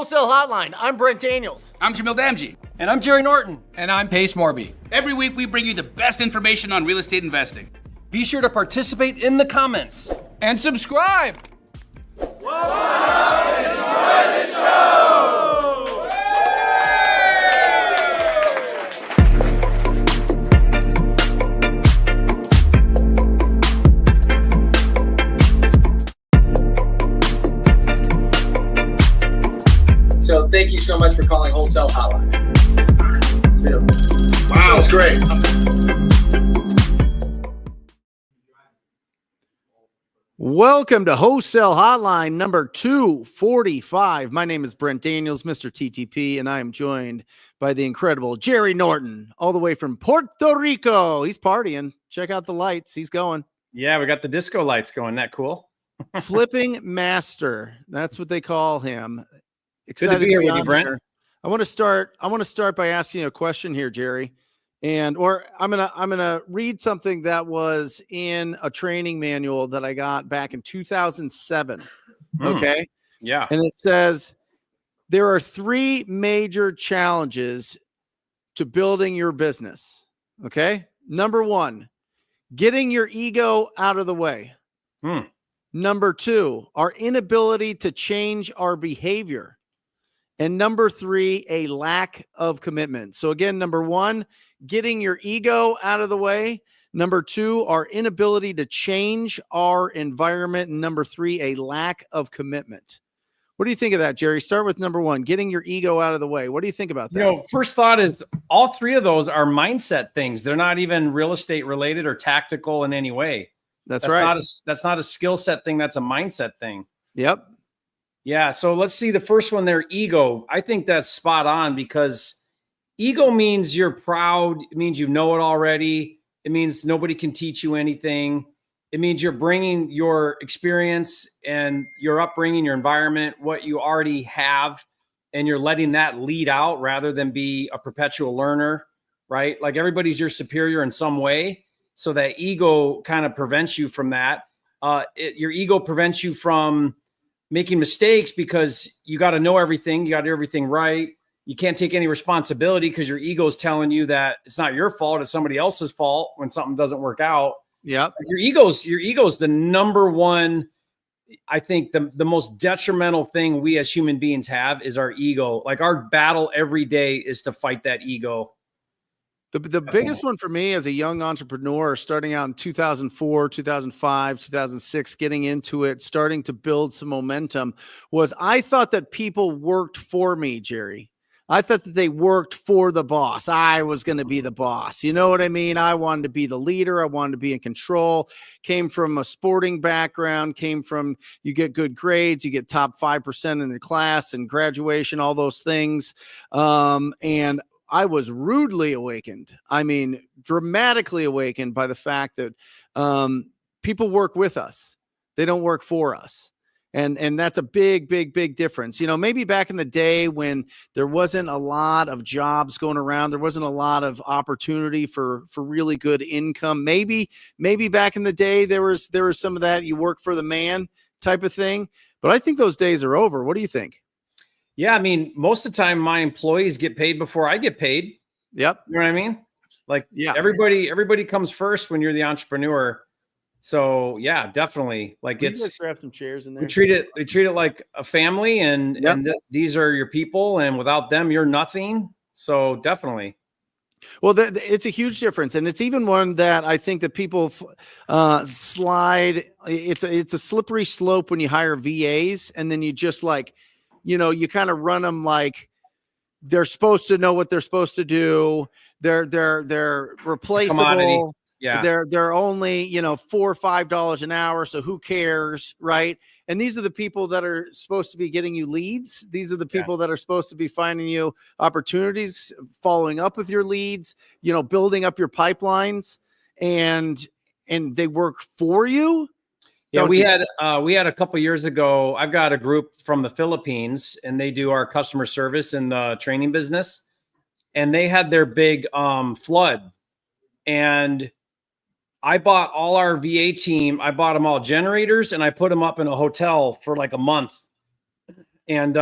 Wholesale Hotline. I'm Brent Daniels. I'm Jamil Damji. And I'm Jerry Norton. And I'm Morby. Every week we bring you the best information on real estate investing. Be sure to participate in the comments. And subscribe. Enjoy the show! So thank you so much for calling Wholesale Hotline. That's it. Wow, that's great. Welcome to Wholesale Hotline number 245. My name is Brent Daniels, Mr. TTP, and I am joined by the incredible Jerry Norton, all the way from Puerto Rico. He's partying. Check out the lights. He's going. Yeah, we got the disco lights going. That cool? Flipping master. That's what they call him. Excited to be here with you, Brent. I want to start by asking you a question here, Jerry. I'm gonna read something that was in a training manual that I got back in 2007. Okay. Yeah. And it says there are 3 major challenges to building your business. Okay. Number 1, getting your ego out of the way. Number 2, our inability to change our behavior. And number 3, a lack of commitment. So again, number 1, getting your ego out of the way. Number 2, our inability to change our environment. And number 3, a lack of commitment. What do you think of that, Jerry? Start with number 1, getting your ego out of the way. What do you think about that? You know, first thought is all 3 of those are mindset things. They're not even real estate related or tactical in any way. That's right. That's not a skill set thing. That's a mindset thing. Yep. Yeah. So let's see the first one there, ego. I think that's spot on because ego means you're proud. It means you know it already. It means nobody can teach you anything. It means you're bringing your experience and your upbringing, your environment, what you already have, and you're letting that lead out rather than be a perpetual learner, right? Like everybody's your superior in some way. So that ego kind of prevents you from that. Your ego prevents you from making mistakes because you got to know everything. You got to do everything right. You can't take any responsibility because your ego is telling you that it's not your fault. It's somebody else's fault when something doesn't work out. Yep. Your ego's the number one. I think the most detrimental thing we as human beings have is our ego. Like our battle every day is to fight that ego. The biggest one for me as a young entrepreneur starting out in 2004, 2005, 2006, getting into it, starting to build some momentum was I thought that people worked for me, Jerry. I thought that they worked for the boss. I was going to be the boss. You know what I mean? I wanted to be the leader. I wanted to be in control. Came from a sporting background, you get good grades, you get top 5% in the class and graduation, all those things. And I was rudely awakened. I mean, dramatically awakened by the fact that people work with us. They don't work for us. And that's a big, big, big difference. You know, maybe back in the day when there wasn't a lot of jobs going around, there wasn't a lot of opportunity for really good income. Maybe back in the day there was some of that you work for the man type of thing. But I think those days are over. What do you think? Yeah, I mean, most of the time my employees get paid before I get paid. Yep. You know what I mean? Like yeah, everybody comes first when you're the entrepreneur. So yeah, definitely. Like you guys grab some chairs in there. We treat it like a family and these are your people and without them, you're nothing. So definitely. Well, it's a huge difference. And it's even one that I think that people slide. It's a slippery slope when you hire VAs and then you just like, you know, you kind of run them like they're supposed to know what they're supposed to do. They're replaceable. Yeah. They're only, you know, $4 or $5 an hour. So who cares? Right. And these are the people that are supposed to be getting you leads. These are the people that are supposed to be finding you opportunities, following up with your leads, you know, building up your pipelines and they work for you. Yeah, we had a couple of years ago. I've got a group from the Philippines, and they do our customer service in the training business. And they had their big flood, and I bought all our VA team. I bought them all generators, and I put them up in a hotel for like a month. And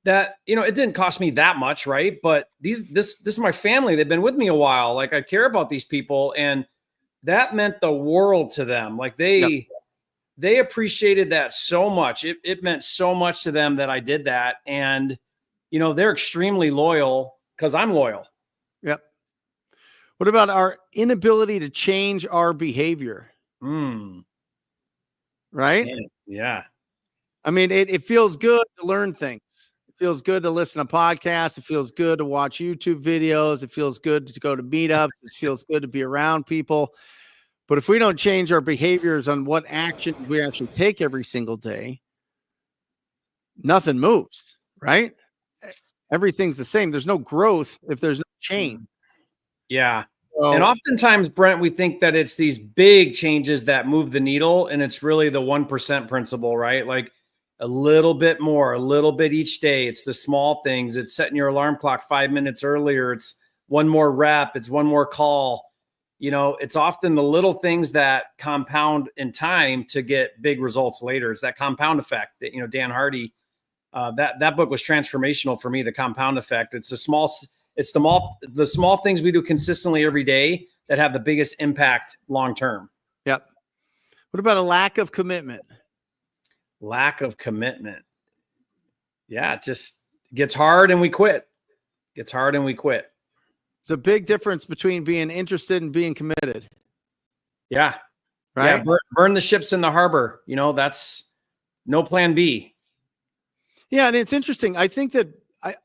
that, it didn't cost me that much, right? But this is my family. They've been with me a while. Like, I care about these people, and that meant the world to them. Like they appreciated that so much. It meant so much to them that I did that. And, they're extremely loyal because I'm loyal. Yep. What about our inability to change our behavior? Right? Yeah. I mean, it feels good to learn things. It feels good to listen to podcasts. It feels good to watch YouTube videos. It feels good to go to meetups. It feels good to be around people. But if we don't change our behaviors on what actions we actually take every single day, nothing moves, right? Everything's the same. There's no growth if there's no change. Yeah. So, and oftentimes, Brent, we think that it's these big changes that move the needle, and it's really the 1% principle, right? Like a little bit more, a little bit each day. It's the small things. It's setting your alarm clock 5 minutes earlier. It's one more rep. It's one more call. It's often the little things that compound in time to get big results later. It's that compound effect that, Dan Hardy, that book was transformational for me, the compound effect. It's the small things we do consistently every day that have the biggest impact long-term. Yep. What about a lack of commitment? Lack of commitment. Yeah. It just gets hard and we quit. It's a big difference between being interested and being committed. Yeah. Right. Yeah, burn the ships in the harbor. That's no plan B. Yeah. And it's interesting. I think that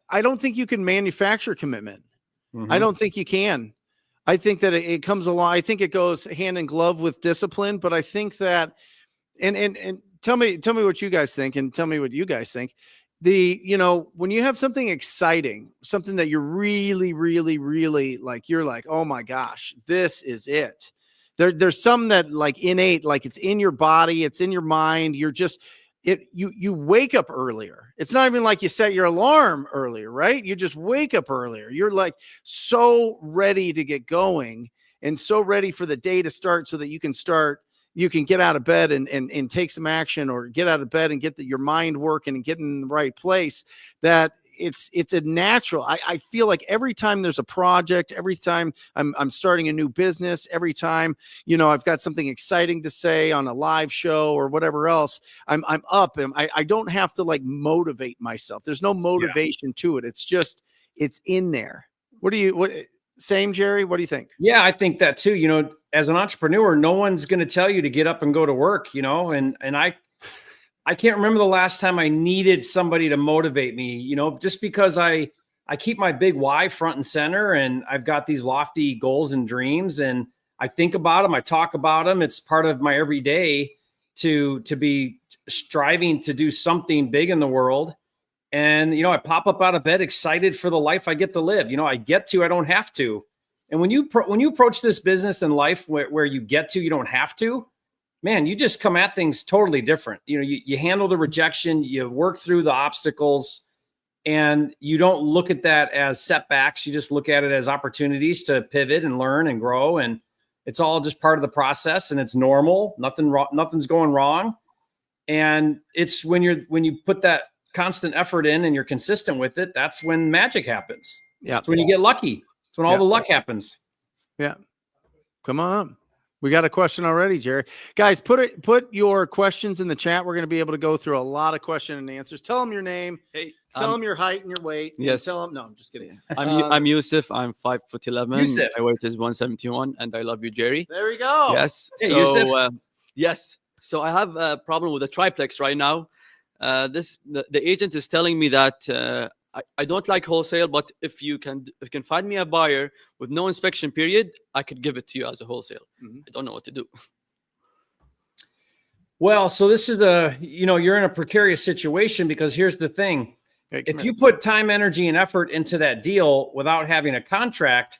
I don't think you can manufacture commitment. Mm-hmm. I don't think you can. I think that it comes along. I think it goes hand in glove with discipline, but I think that, and tell me what you guys think, and tell me what you guys think. When you have something exciting, something that you're really, really, really like, you're like, oh my gosh, this is it. There's some that like innate, like it's in your body, it's in your mind. You're just, you wake up earlier. It's not even like you set your alarm earlier, right? You just wake up earlier. You're like so ready to get going and so ready for the day to start so that you can get out of bed and take some action, or get out of bed and get your mind working and get in the right place, that it's a natural. I feel like every time there's a project, every time I'm starting a new business, every time, I've got something exciting to say on a live show or whatever else, I'm up, and I don't have to like motivate myself. There's no motivation to it. It's just, it's in there. Same, Jerry? What do you think? Yeah, I think that too. As an entrepreneur, no one's going to tell you to get up and go to work, and I can't remember the last time I needed somebody to motivate me, just because I keep my big why front and center, and I've got these lofty goals and dreams, and I think about them. I talk about them. It's part of my everyday to be striving to do something big in the world. And, I pop up out of bed excited for the life I get to live. I don't have to. And when you approach this business and life where you get to, you don't have to, man, you just come at things totally different. You handle the rejection, you work through the obstacles, and you don't look at that as setbacks. You just look at it as opportunities to pivot and learn and grow. And it's all just part of the process, and it's normal. Nothing's going wrong. And it's when you put that constant effort in and you're consistent with it, that's when magic happens. Yeah. It's when you get lucky. It's when all the luck happens. Yeah. Come on up. We got a question already, Jerry. Guys, put your questions in the chat. We're going to be able to go through a lot of question and answers. Tell them your name. Hey, tell them your height and your weight. Yes. Tell them. No, I'm just kidding. I'm Yusuf. I'm 5'11". Yusuf. My weight is 171, and I love you, Jerry. There we go. Yes. Hey, Yusuf. Yes. So I have a problem with the triplex right now. The agent is telling me that I don't like wholesale, but if you can find me a buyer with no inspection period, I could give it to you as a wholesale. Mm-hmm. I don't know what to do. Well, so this is you're in a precarious situation, because here's the thing. Hey, if you put time, energy, and effort into that deal without having a contract,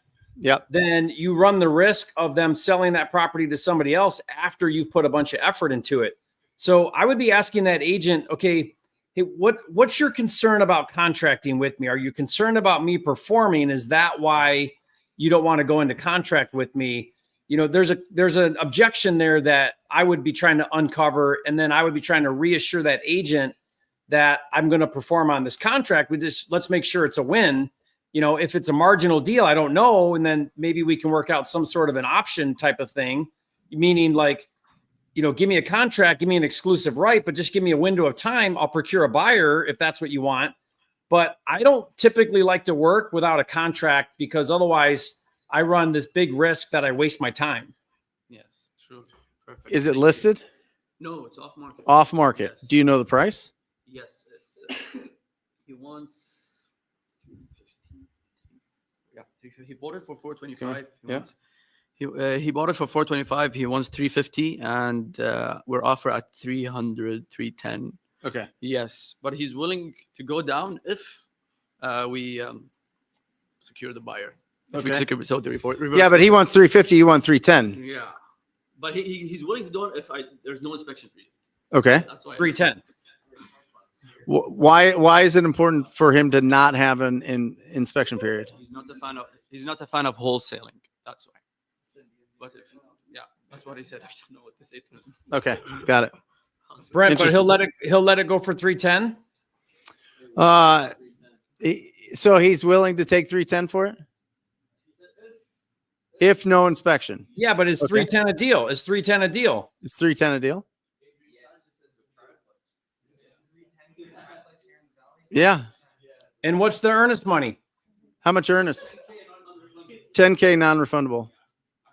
then you run the risk of them selling that property to somebody else after you've put a bunch of effort into it. So I would be asking that agent, okay, hey, what's your concern about contracting with me? Are you concerned about me performing? Is that why you don't want to go into contract with me? There's an objection there that I would be trying to uncover, and then I would be trying to reassure that agent that I'm going to perform on this contract. Let's make sure it's a win. You know, if it's a marginal deal, I don't know. And then maybe we can work out some sort of an option type of thing, meaning like, you know, give me a contract, give me an exclusive right, but just give me a window of time. I'll procure a buyer if that's what you want. But I don't typically like to work without a contract because otherwise I run this big risk that I waste my time. Yes, true. Perfect. Is it listed? No, it's off market. Off market. Yes. Do you know the price? Yes, it's he wants 350. Yeah, 350. He bought it for 425. He bought it for 425. He wants 350, and we're offer at 300, 310. Okay. Yes, but he's willing to go down if we secure the buyer. If we Okay. secure, so the reverse. Yeah, but he wants 350. You want 310. Yeah, but he's willing to do it if there's no inspection period. Okay. That's why 310. Why is it important for him to not have an inspection period? He's not a fan of wholesaling. That's why. But that's what he said. I don't know what to say to him. Okay, got it. Brent, but he'll let it go for 310. So he's willing to take 310 for it? If no inspection. Yeah, but is 310 a deal? Is 310 a deal? Is 310 a deal? Yeah. And what's the earnest money? How much earnest? 10K non-refundable.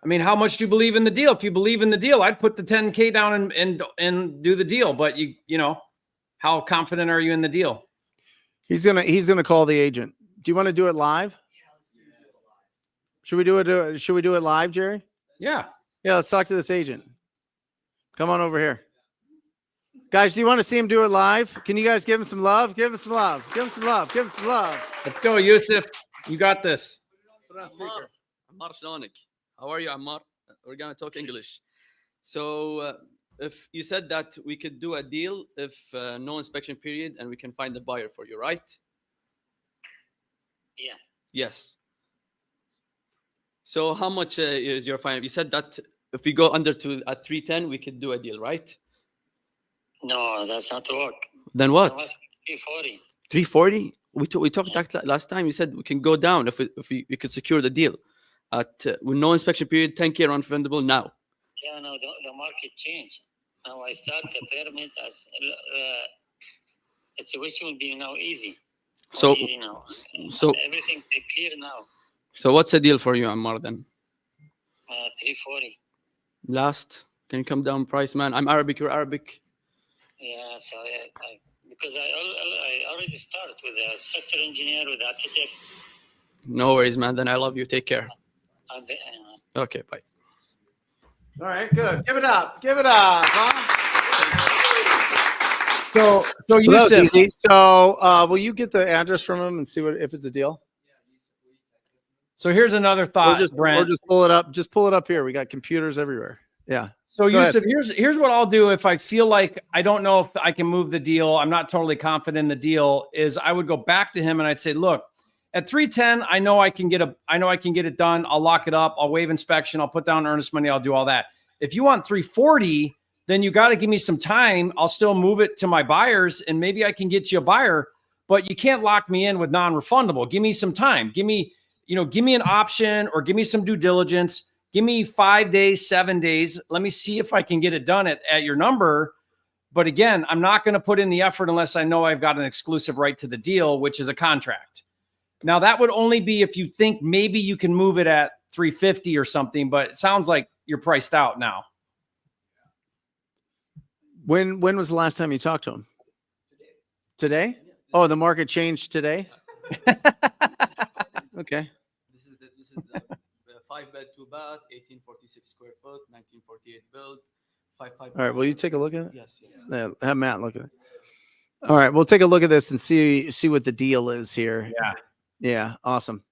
I mean, how much do you believe in the deal? If you believe in the deal, I'd put the 10K down and do the deal. But you know, how confident are you in the deal? He's gonna call the agent. Do you want to do it live? Should we do it live, Jerry? Yeah. Yeah, let's talk to this agent. Come on over here. Guys, do you want to see him do it live? Can you guys give him some love? Give him some love. Give him some love. Give him some love. Let's go, Yusuf. You got this. Ammar Shlonik. How are you, Ammar? We're gonna talk English. So, if you said that we could do a deal if no inspection period and we can find a buyer for you, right? Yeah. Yes. So, how much is your final? You said that if we go under to at 310, we could do a deal, right? No, that's not to work. Then what? 340. 340? We talked that last time. You said we can go down if we could secure the deal at with no inspection period, 10K non-refundable now. Yeah, no, the market changed. Now I start the permit as the situation will be now easy. So, Easy now. so, Everything's clear now. so what's the deal for you, Ammar? Then 340. last, can you come down price, man? I'm Arabic. You're Arabic. Yeah, so because I already started with a structural engineer, with architect. No worries, man. Then I love you. Take care. And, Okay, bye. All right, good. Give it up. Give it up. Huh? So Well, that was Yusuf, easy. So, will you get the address from him and see if it's a deal? so here's another thought, Or Brent. just pull it up. Just pull it up here. We got computers everywhere. Yeah. So Go Yusuf, here's what I'll do if I feel like I don't know if I can move the deal. I'm not totally confident in the deal. Is I would go back to him and I'd say, look, at 310, I know I can get it done. I'll lock it up. I'll waive inspection. I'll put down earnest money. I'll do all that. If you want 340, then you got to give me some time. I'll still move it to my buyers and maybe I can get you a buyer, but you can't lock me in with non-refundable. Give me some time. Give me an option or give me some due diligence. Give me 5 days, 7 days. Let me see if I can get it done at your number. But again, I'm not going to put in the effort unless I know I've got an exclusive right to the deal, which is a contract. Now, that would only be if you think maybe you can move it at 350 or something, but it sounds like you're priced out now. When was the last time you talked to him? Today? Oh, the market changed today? Okay. This is the 5-bed, 2-bath, 1846 square foot, 1948 build, 55. All right. Will you take a look at it? Yes. Yeah, have Matt look at it. All right. We'll take a look at this and see what the deal is here. Yeah. Yeah. Awesome.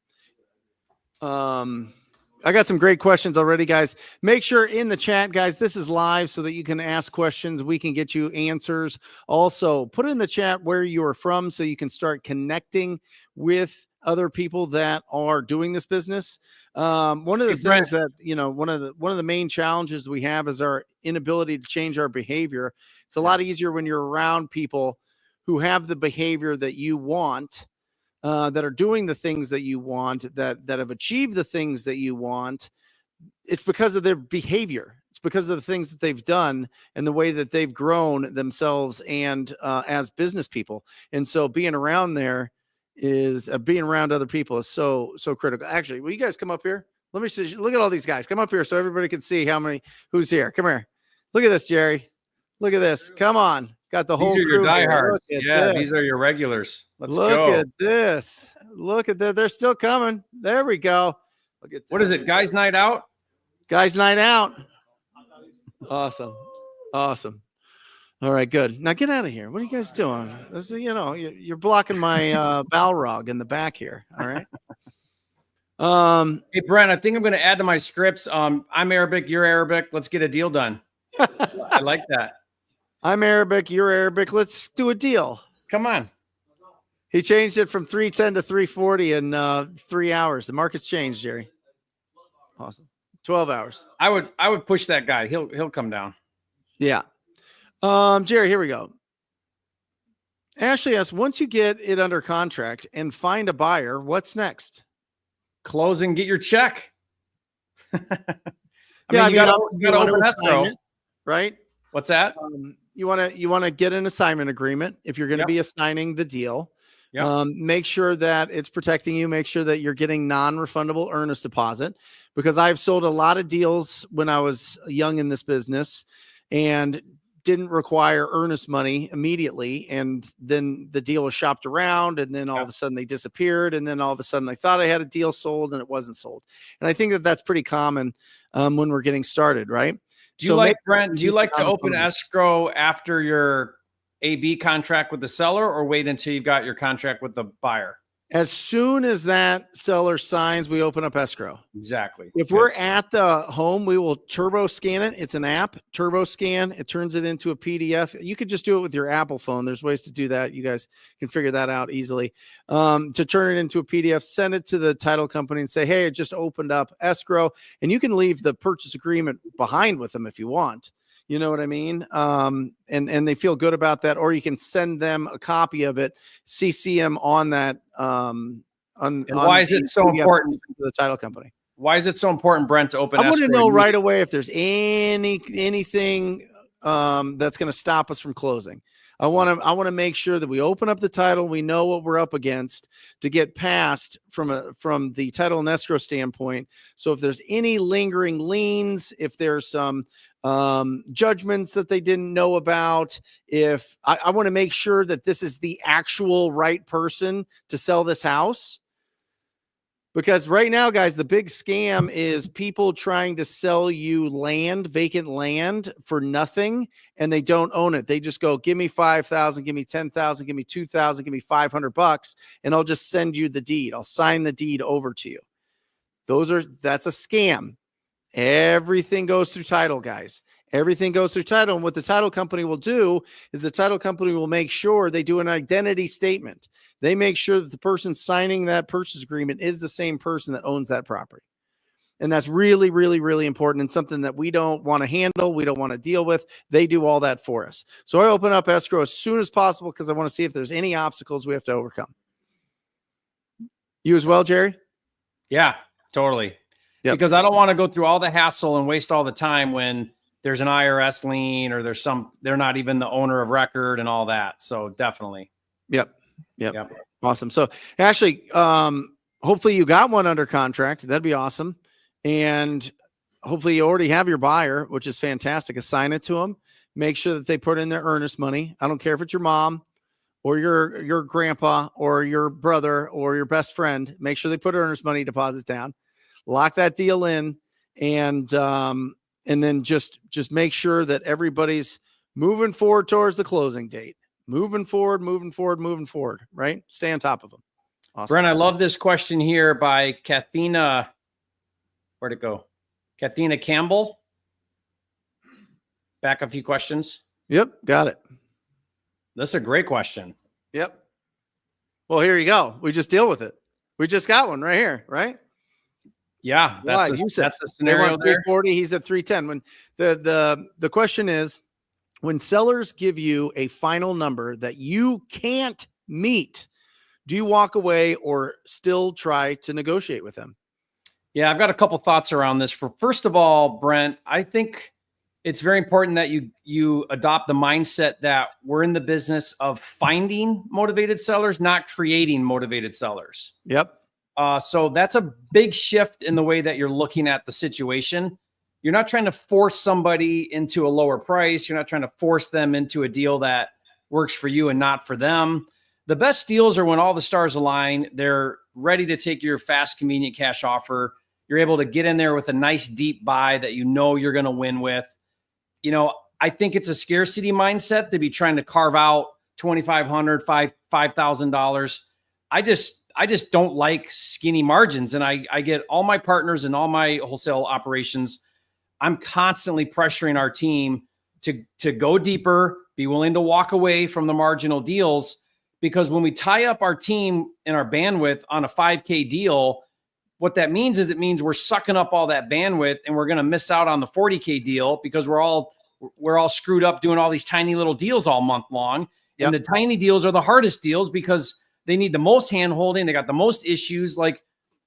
I got some great questions already, guys. Make sure in the chat, guys, this is live so that you can ask questions. We can get you answers. Also, put in the chat where you are from so you can start connecting with other people that are doing this business. One of the things that, one of the main challenges we have is our inability to change our behavior. It's a lot easier when you're around people who have the behavior that you want, that are doing the things that you want, that have achieved the things that you want, it's because of their behavior. It's because of the things that they've done and the way that they've grown themselves and as business people. And so being around there is being around other people is so critical. Actually, will you guys come up here? Let me see. Look at all these guys. Come up here so everybody can see who's here. Come here. Look at this, Jerry. Look at this. Come on. Got the whole These are your crew here. diehards. Look at Yeah, this. these are your regulars. Let's Look go. at this. Look at that. They're still coming. There we go. What is it? Guys' night out? Guys' night out. Awesome. Awesome. All right, good. Now get out of here. What are you guys doing? This is, you're blocking my Balrog in the back here. All right. Hey, Brent, I think I'm going to add to my scripts. I'm Arabic. You're Arabic. Let's get a deal done. I like that. I'm Arabic. You're Arabic. Let's do a deal. Come on. He changed it from 310 to 340 in 3 hours. The market's changed, Jerry. Awesome. 12 hours. I would push that guy. He'll come down. Yeah. Jerry, here we go. Ashley asks, once you get it under contract and find a buyer, what's next? Close and get your check. You You got to open escrow, right? What's that? You want to get an assignment agreement if you're going to be assigning the deal. Yep. Make sure that it's protecting you. Make sure that you're getting non-refundable earnest deposit, because I've sold a lot of deals when I was young in this business and didn't require earnest money immediately. And then the deal was shopped around, and then all of a sudden they disappeared. And then all of a sudden I thought I had a deal sold and it wasn't sold. And I think that that's pretty common when we're getting started, right? Do you Brent, do you like to open escrow after your AB contract with the seller, or wait until you've got your contract with the buyer? As soon as that seller signs, we open up escrow. Exactly. If we're at the home, we will turbo scan it. It's an app, turbo scan. It turns it into a PDF. You could just do it with your Apple phone. There's ways to do that. You guys can figure that out easily. To turn it into a PDF, send it to the title company and say, hey, it just opened up escrow. And you can leave the purchase agreement behind with them if you want. You know what I mean? And they feel good about that. Or you can send them a copy of it, CC them on that. Why is it so important to the title company? Why is it so important, Brent, to open? I want to know right away if there's anything that's going to stop us from closing. I want to make sure that we open up the title. We know what we're up against to get past from the title and escrow standpoint. So if there's any lingering liens, if there's some judgments that they didn't know about, if I want to make sure that this is the actual right person to sell this house. Because right now, guys, the big scam is people trying to sell you land, vacant land, for nothing, and they don't own it. They just go, give me 5,000, give me 10,000, give me 2,000, give me $500, and I'll just send you the deed. I'll sign the deed over to you. That's a scam. Everything goes through title, guys. Everything goes through title. And what the title company will do is the title company will make sure they do an identity statement. They make sure that the person signing that purchase agreement is the same person that owns that property. And that's really, really, really important, and something that we don't want to handle. We don't want to deal with. They do all that for us. So I open up escrow as soon as possible because I want to see if there's any obstacles we have to overcome. You as well, Jerry? Yeah, totally. Yep. Because I don't want to go through all the hassle and waste all the time when there's an IRS lien or they're not even the owner of record and all that. So definitely. Yep. Awesome. So Ashley, hopefully you got one under contract. That'd be awesome. And hopefully you already have your buyer, which is fantastic. Assign it to them. Make sure that they put in their earnest money. I don't care if it's your mom or your grandpa or your brother or your best friend. Make sure they put earnest money deposits down. Lock that deal in, and then just make sure that everybody's moving forward towards the closing date. Moving forward, right? Stay on top of them. Awesome. Brent, I love this question here by Kathina. Where'd it go? Kathina Campbell. Back a few questions. Yep, got it. That's a great question. Yep. Well, here you go. We just deal with it. We just got one right here, right? Yeah, that's a scenario there. 340. He's at 310. When the question is, When sellers give you a final number that you can't meet, do you walk away or still try to negotiate with them? Yeah, I've got a couple thoughts around this. First of all, Brent, I think it's very important that you adopt the mindset that we're in the business of finding motivated sellers, not creating motivated sellers. Yep. So that's a big shift in the way that you're looking at the situation. You're not trying to force somebody into a lower price. You're not trying to force them into a deal that works for you and not for them. The best deals are when all the stars align. They're ready to take your fast, convenient cash offer. You're able to get in there with a nice deep buy that you know you're going to win with. I think it's a scarcity mindset to be trying to carve out $2,500, $5,000. I just don't like skinny margins. And I get all my partners and all my wholesale operations. I'm constantly pressuring our team to go deeper, be willing to walk away from the marginal deals, because when we tie up our team and our bandwidth on a 5K deal, what that means is it means we're sucking up all that bandwidth and we're going to miss out on the 40K deal because we're all screwed up doing all these tiny little deals all month long. Yep. And the tiny deals are the hardest deals because they need the most hand holding. They got the most issues. Like,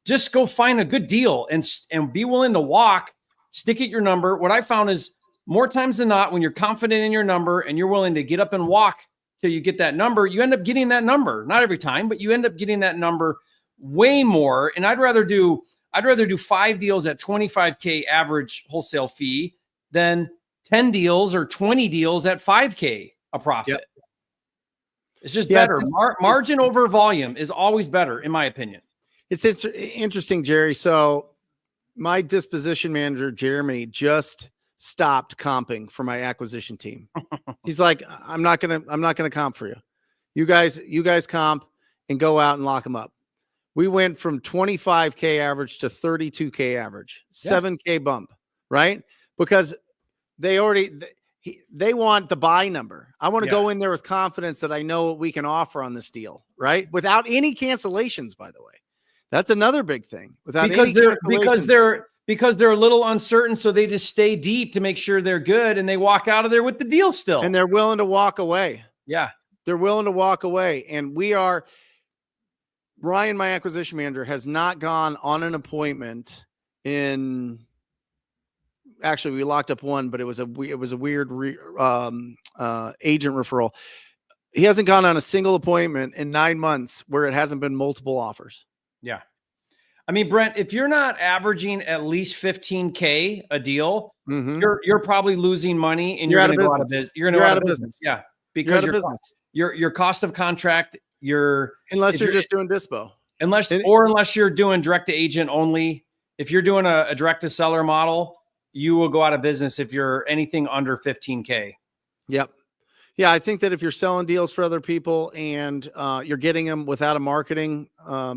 just go find a good deal and be willing to walk, stick at your number. What I found is more times than not, when you're confident in your number and you're willing to get up and walk till you get that number, you end up getting that number. Not every time, but you end up getting that number way more. And I'd rather do 5 deals at 25K average wholesale fee than 10 deals or 20 deals at 5K a profit. Yep. It's just better. Margin over volume is always better, in my opinion. It's interesting, Jerry. So my disposition manager, Jeremy, just stopped comping for my acquisition team. He's like, I'm not gonna comp for you. You guys comp and go out and lock them up. We went from 25K average to 32K average, 7K bump, right? Because they want the buy number. I want to go in there with confidence that I know what we can offer on this deal, right? Without any cancellations, by the way. That's another big thing. Because they're a little uncertain, so they just stay deep to make sure they're good, and they walk out of there with the deal still. And they're willing to walk away. Yeah. They're willing to walk away. And Ryan, my acquisition manager, has not gone on an appointment in. Actually, we locked up one, but it was a weird agent referral. He hasn't gone on a single appointment in 9 months where it hasn't been multiple offers. Yeah. I mean, Brent, if you're not averaging at least 15K a deal, you're probably losing money and you're going to go out of business. You're going to go out of business. Yeah. Because your cost of contract, unless you're just doing dispo. Unless you're doing direct to agent only. If you're doing a direct to seller model, you will go out of business if you're anything under 15K. Yep. Yeah, I think that if you're selling deals for other people and you're getting them without a marketing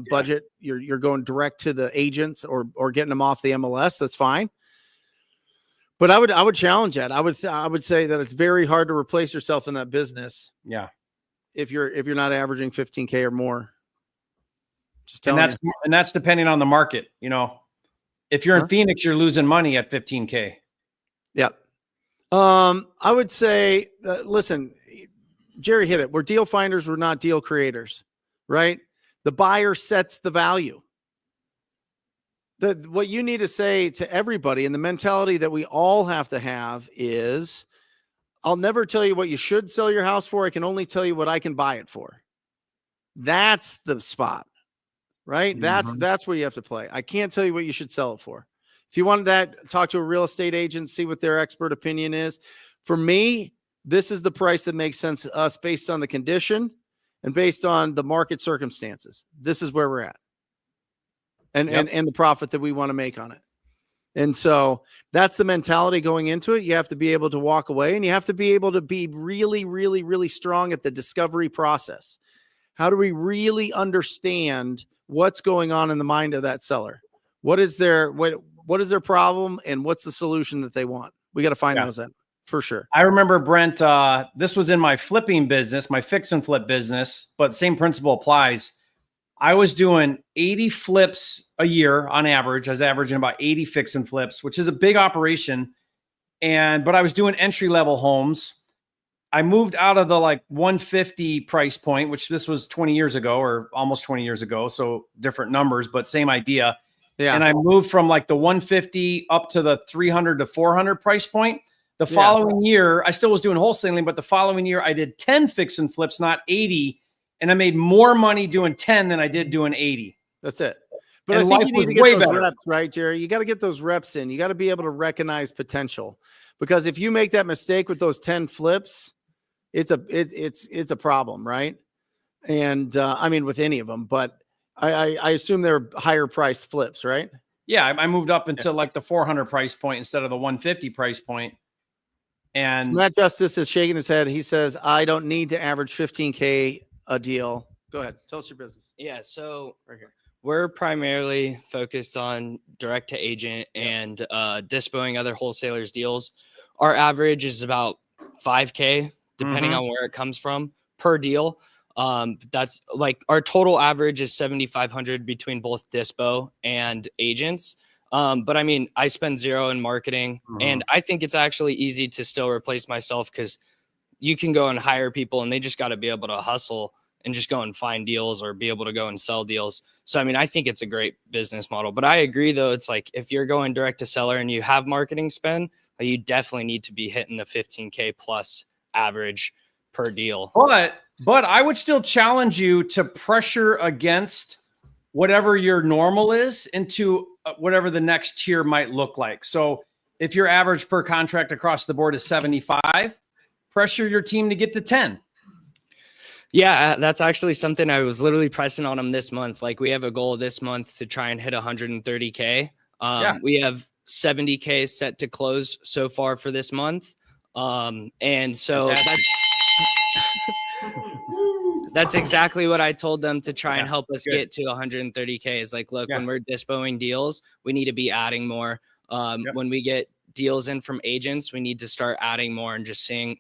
budget, you're going direct to the agents or getting them off the MLS, that's fine. But I would challenge that. I would say that it's very hard to replace yourself in that business. Yeah. If you're not averaging 15K or more. Just telling you. And that's depending on the market, If you're in Phoenix, you're losing money at 15K. Yep. I would say, listen, Jerry hit it. We're deal finders. We're not deal creators, right? The buyer sets the value. What you need to say to everybody, and the mentality that we all have to have is, I'll never tell you what you should sell your house for. I can only tell you what I can buy it for. That's the spot. Right? That's where you have to play. I can't tell you what you should sell it for. If you wanted that, talk to a real estate agent, see what their expert opinion is. For me, this is the price that makes sense to us based on the condition and based on the market circumstances. This is where we're at. And the profit that we want to make on it. And so that's the mentality going into it. You have to be able to walk away, and you have to be able to be really, really, really strong at the discovery process. How do we really understand what's going on in the mind of that seller? What is their problem, and what's the solution that they want? We got to find those out for sure. I remember, Brent, this was in my flipping business, my fix and flip business, but same principle applies. I was doing 80 flips a year on average. I was averaging about 80 fix and flips, which is a big operation. But I was doing entry-level homes. I moved out of the like 150 price point, which this was 20 years ago or almost 20 years ago. So different numbers, but same idea. Yeah. And I moved from like the 150 up to the 300 to 400 price point. The following year, I still was doing wholesaling, but the following year I did 10 fix and flips, not 80. And I made more money doing 10 than I did doing 80. That's it. But And I think life you need was to get way those better. reps, right, Jerry? You got to get those reps in. You got to be able to recognize potential, because if you make that mistake with those 10 flips, it's a problem, right? And I mean, with any of them, but I assume they're higher priced flips, right? Yeah, I moved up into like the 400 price point instead of the 150 price point. And So Matt Justice is shaking his head. He says, I don't need to average 15K a deal. Go ahead. Tell us your business. Yeah, so Right here. we're primarily focused on direct to agent and dispoing other wholesalers deals. Our average is about 5K, depending on where it comes from per deal. That's like our total average is 7,500 between both dispo and agents. But I mean, I spend zero in marketing, and I think it's actually easy to still replace myself, because you can go and hire people and they just got to be able to hustle and just go and find deals or be able to go and sell deals. So, I mean, I think it's a great business model, but I agree though. It's like, if you're going direct to seller and you have marketing spend, you definitely need to be hitting the 15K plus average per deal. But I would still challenge you to pressure against whatever your normal is into whatever the next tier might look like. So if your average per contract across the board is 75, pressure your team to get to 10. Yeah, that's actually something I was literally pressing on them this month. Like, we have a goal this month to try and hit 130K. We have 70K set to close so far for this month. And so that's exactly what I told them to try and help us get to 130K. Is like, look, when we're dispoing deals, we need to be adding more. When we get deals in from agents, we need to start adding more and just seeing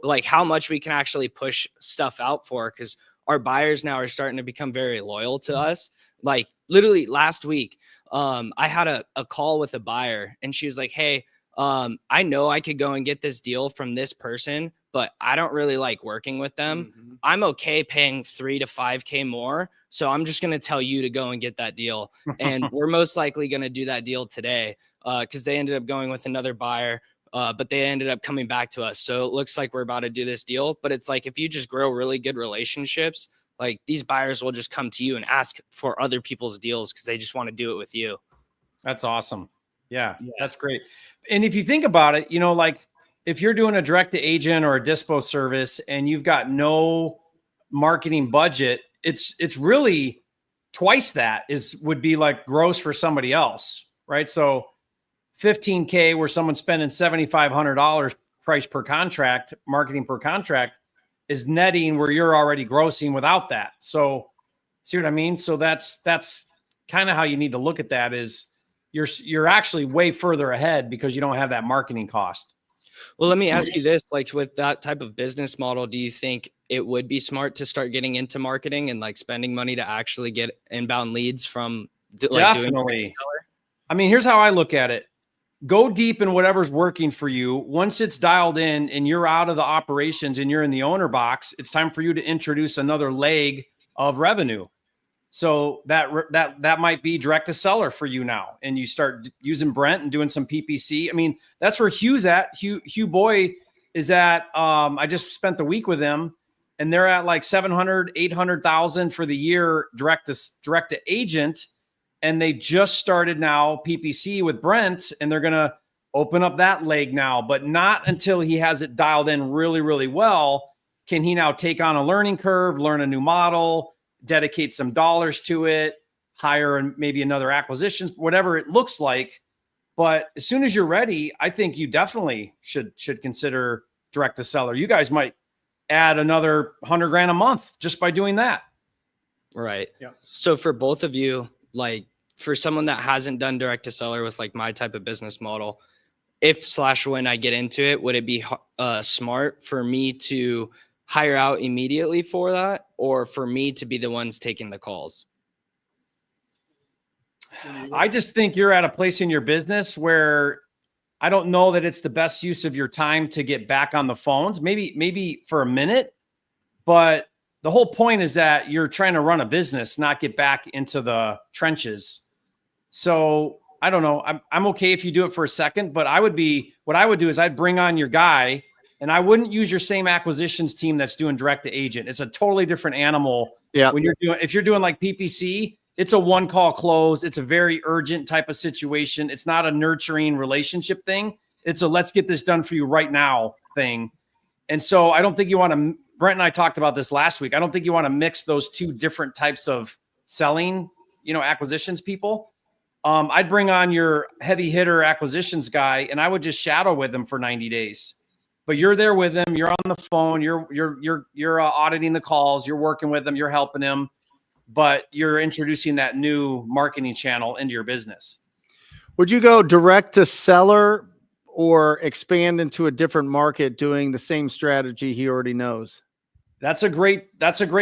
like how much we can actually push stuff out for, because our buyers now are starting to become very loyal to us. Like, literally last week, I had a call with a buyer, and she was like, hey, I know I could go and get this deal from this person, but I don't really like working with them. I'm okay paying 3 to 5K more. So I'm just going to tell you to go and get that deal. And we're most likely going to do that deal today, because they ended up going with another buyer. But they ended up coming back to us. So it looks like we're about to do this deal. But it's like, if you just grow really good relationships, like, these buyers will just come to you and ask for other people's deals because they just want to do it with you. That's awesome. Yeah, that's great. And if you think about it, like, if you're doing a direct to agent or a dispo service and you've got no marketing budget, it's really twice that would be like gross for somebody else, right? So 15K where someone's spending $7,500 price per contract, marketing per contract, is netting where you're already grossing without that. So see what I mean? So that's kind of how you need to look at that, is you're actually way further ahead because you don't have that marketing cost. Well, let me ask you this, like, with that type of business model, do you think it would be smart to start getting into marketing and like spending money to actually get inbound leads from like doing direct to seller? I mean, here's how I look at it. Go deep in whatever's working for you. Once it's dialed in and you're out of the operations and you're in the owner box, it's time for you to introduce another leg of revenue. So that might be direct to seller for you now. And you start using Brent and doing some PPC. I mean, that's where Hugh's at. Hugh Boy is at, I just spent the week with him, and they're at like 700, 800,000 for the year direct to agent. And they just started now PPC with Brent, and they're going to open up that leg now, but not until he has it dialed in really, really well. Can he now take on a learning curve, learn a new model, dedicate some dollars to it, hire maybe another acquisitions, whatever it looks like. But as soon as you're ready, I think you definitely should consider direct to seller. You guys might add another $100,000 a month just by doing that. Right. Yeah. So for both of you, like, for someone that hasn't done direct to seller with like my type of business model, when I get into it, would it be smart for me to hire out immediately for that, or for me to be the ones taking the calls? I just think you're at a place in your business where I don't know that it's the best use of your time to get back on the phones. Maybe for a minute, but the whole point is that you're trying to run a business, not get back into the trenches. So I don't know. I'm okay if you do it for a second, but what I would do is I'd bring on your guy, and I wouldn't use your same acquisitions team that's doing direct to agent. It's a totally different animal. Yeah. If you're doing like PPC, it's a one call close. It's a very urgent type of situation. It's not a nurturing relationship thing. It's a let's get this done for you right now thing. And so I don't think you want to, Brent and I talked about this last week. I don't think you want to mix those two different types of selling, acquisitions people. I'd bring on your heavy hitter acquisitions guy, and I would just shadow with him for 90 days. But you're there with him. You're on the phone. You're auditing the calls. You're working with him. You're helping him. But you're introducing that new marketing channel into your business. Would you go direct to seller or expand into a different market doing the same strategy he already knows? That's a great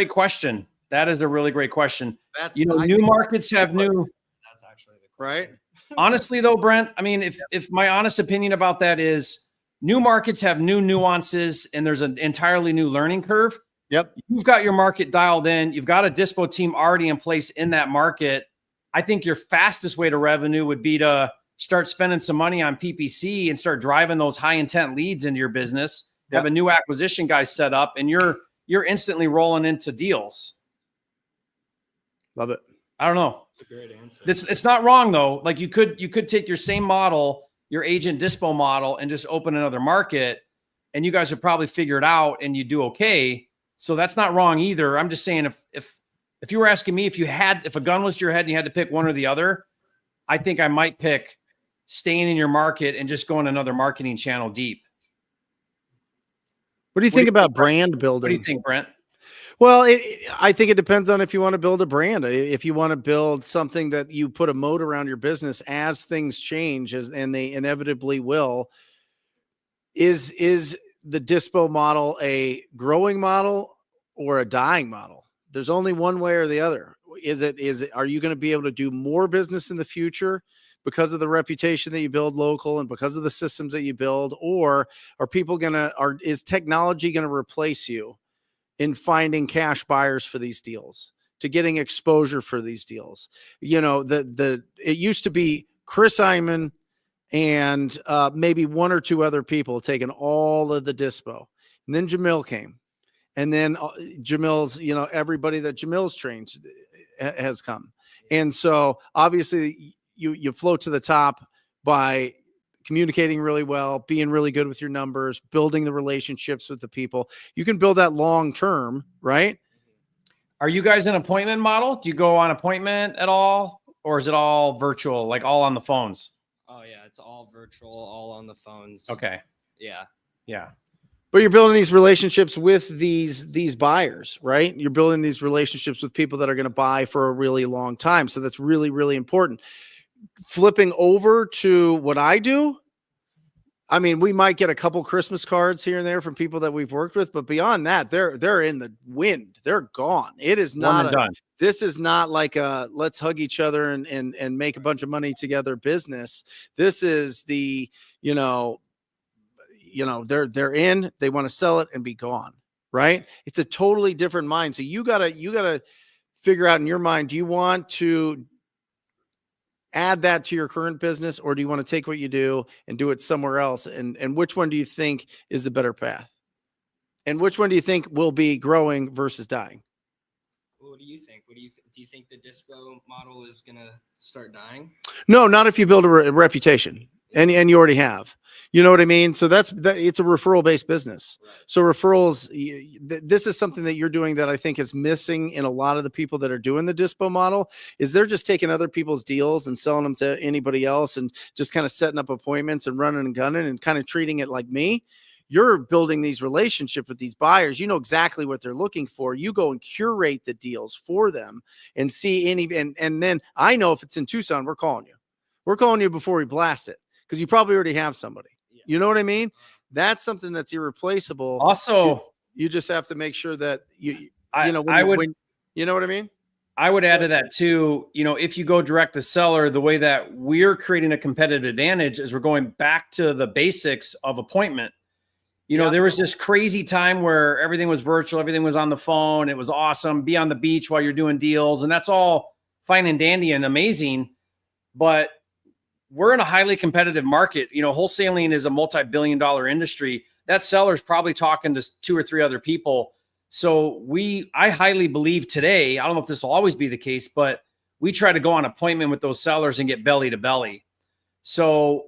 question. That is a really great question. New markets have new. That's actually the question. Right. Honestly, though, Brent, I mean, if my honest opinion about that is new markets have new nuances and there's an entirely new learning curve. Yep. You've got your market dialed in. You've got a dispo team already in place in that market. I think your fastest way to revenue would be to start spending some money on PPC and start driving those high intent leads into your business. Yep. Have a new acquisition guy set up, and you're instantly rolling into deals. Love it. I don't know. That's a great answer. It's not wrong though. Like you could take your same model, your agent dispo model, and just open another market, and you guys would probably figure it out and you do okay. So that's not wrong either. I'm just saying if you were asking me if a gun was to your head and you had to pick one or the other, I think I might pick staying in your market and just going another marketing channel deep. What do you think about brand building? What do you think, Brent? Well, I think it depends on if you want to build a brand. If you want to build something that you put a moat around your business as things change, and they inevitably will, is the dispo model a growing model or a dying model? There's only one way or the other. Are you going to be able to do more business in the future because of the reputation that you build local and because of the systems that you build, or is technology going to replace you in finding cash buyers for these deals, to getting exposure for these deals? It used to be Chris Iman and maybe one or two other people taking all of the dispo. And then Jamil came. And then Jamil's, everybody that Jamil's trained has come. And so obviously you float to the top by communicating really well, being really good with your numbers, building the relationships with the people. You can build that long term, right? Are you guys an appointment model? Do you go on appointment at all? Or is it all virtual, like all on the phones? Oh yeah, it's all virtual, all on the phones. Okay. Yeah. But you're building these relationships with these buyers, right? You're building these relationships with people that are going to buy for a really long time. So that's really, really important. Flipping over to what I do, I mean, we might get a couple Christmas cards here and there from people that we've worked with, but beyond that, they're in the wind. They're gone. It is not this is not like a let's hug each other and make a bunch of money together business. This is the, they're in, they want to sell it and be gone, right? It's a totally different mind. So you gotta figure out in your mind, do you want to add that to your current business, or do you want to take what you do and do it somewhere else? And which one do you think is the better path? And which one do you think will be growing versus dying? What do you think? Do you think the dispo model is going to start dying? No, not if you build a reputation. And you already have, you know what I mean? So it's a referral based business. Right. So referrals, this is something that you're doing that I think is missing in a lot of the people that are doing the dispo model, is they're just taking other people's deals and selling them to anybody else and just kind of setting up appointments and running and gunning and kind of treating it like me. You're building these relationships with these buyers. You know exactly what they're looking for. You go and curate the deals for them and see and then I know if it's in Tucson, we're calling you. We're calling you before we blast it, because you probably already have somebody. Yeah. You know what I mean? That's something that's irreplaceable. Also, you just have to make sure that you know what I mean? I would add to that too, if you go direct to seller, the way that we're creating a competitive advantage is we're going back to the basics of appointment. There was this crazy time where everything was virtual, everything was on the phone. It was awesome. Be on the beach while you're doing deals. And that's all fine and dandy and amazing. But we're in a highly competitive market. Wholesaling is a multi-billion-dollar industry. That seller's probably talking to 2 or 3 other people. So I highly believe today, I don't know if this will always be the case, but we try to go on appointment with those sellers and get belly to belly. So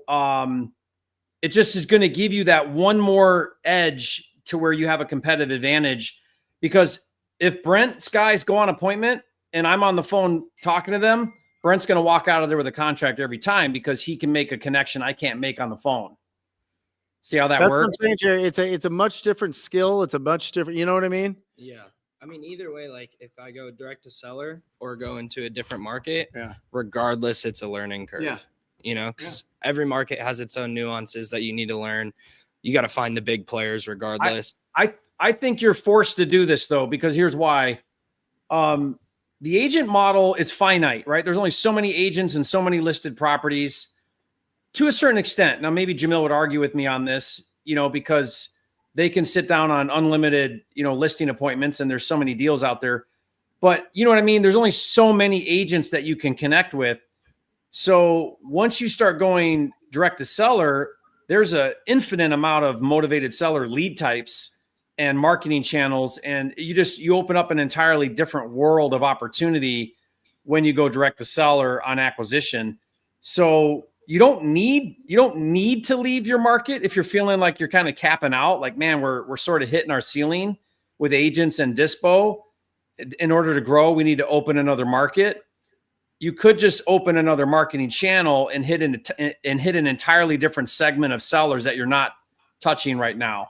it just is going to give you that one more edge to where you have a competitive advantage. Because if Brent's guys go on appointment and I'm on the phone talking to them, Brent's going to walk out of there with a contract every time because he can make a connection I can't make on the phone. See how that works? What I'm saying, Jerry. It's a much different skill. It's a much different, you know what I mean? Yeah. I mean, either way, like if I go direct to seller or go into a different market, regardless, it's a learning curve. Yeah. Because every market has its own nuances that you need to learn. You got to find the big players regardless. I think you're forced to do this though, because here's why. The agent model is finite, right? There's only so many agents and so many listed properties. To a certain extent. Now, maybe Jamil would argue with me on this, because they can sit down on unlimited, listing appointments and there's so many deals out there. But you know what I mean? There's only so many agents that you can connect with. So once you start going direct to seller, there's an infinite amount of motivated seller lead types and marketing channels. And you open up an entirely different world of opportunity when you go direct to seller on acquisition. So you don't need to leave your market if you're feeling like you're kind of capping out, like, man, we're sort of hitting our ceiling with agents and dispo. In order to grow, we need to open another market. You could just open another marketing channel and hit an entirely different segment of sellers that you're not touching right now,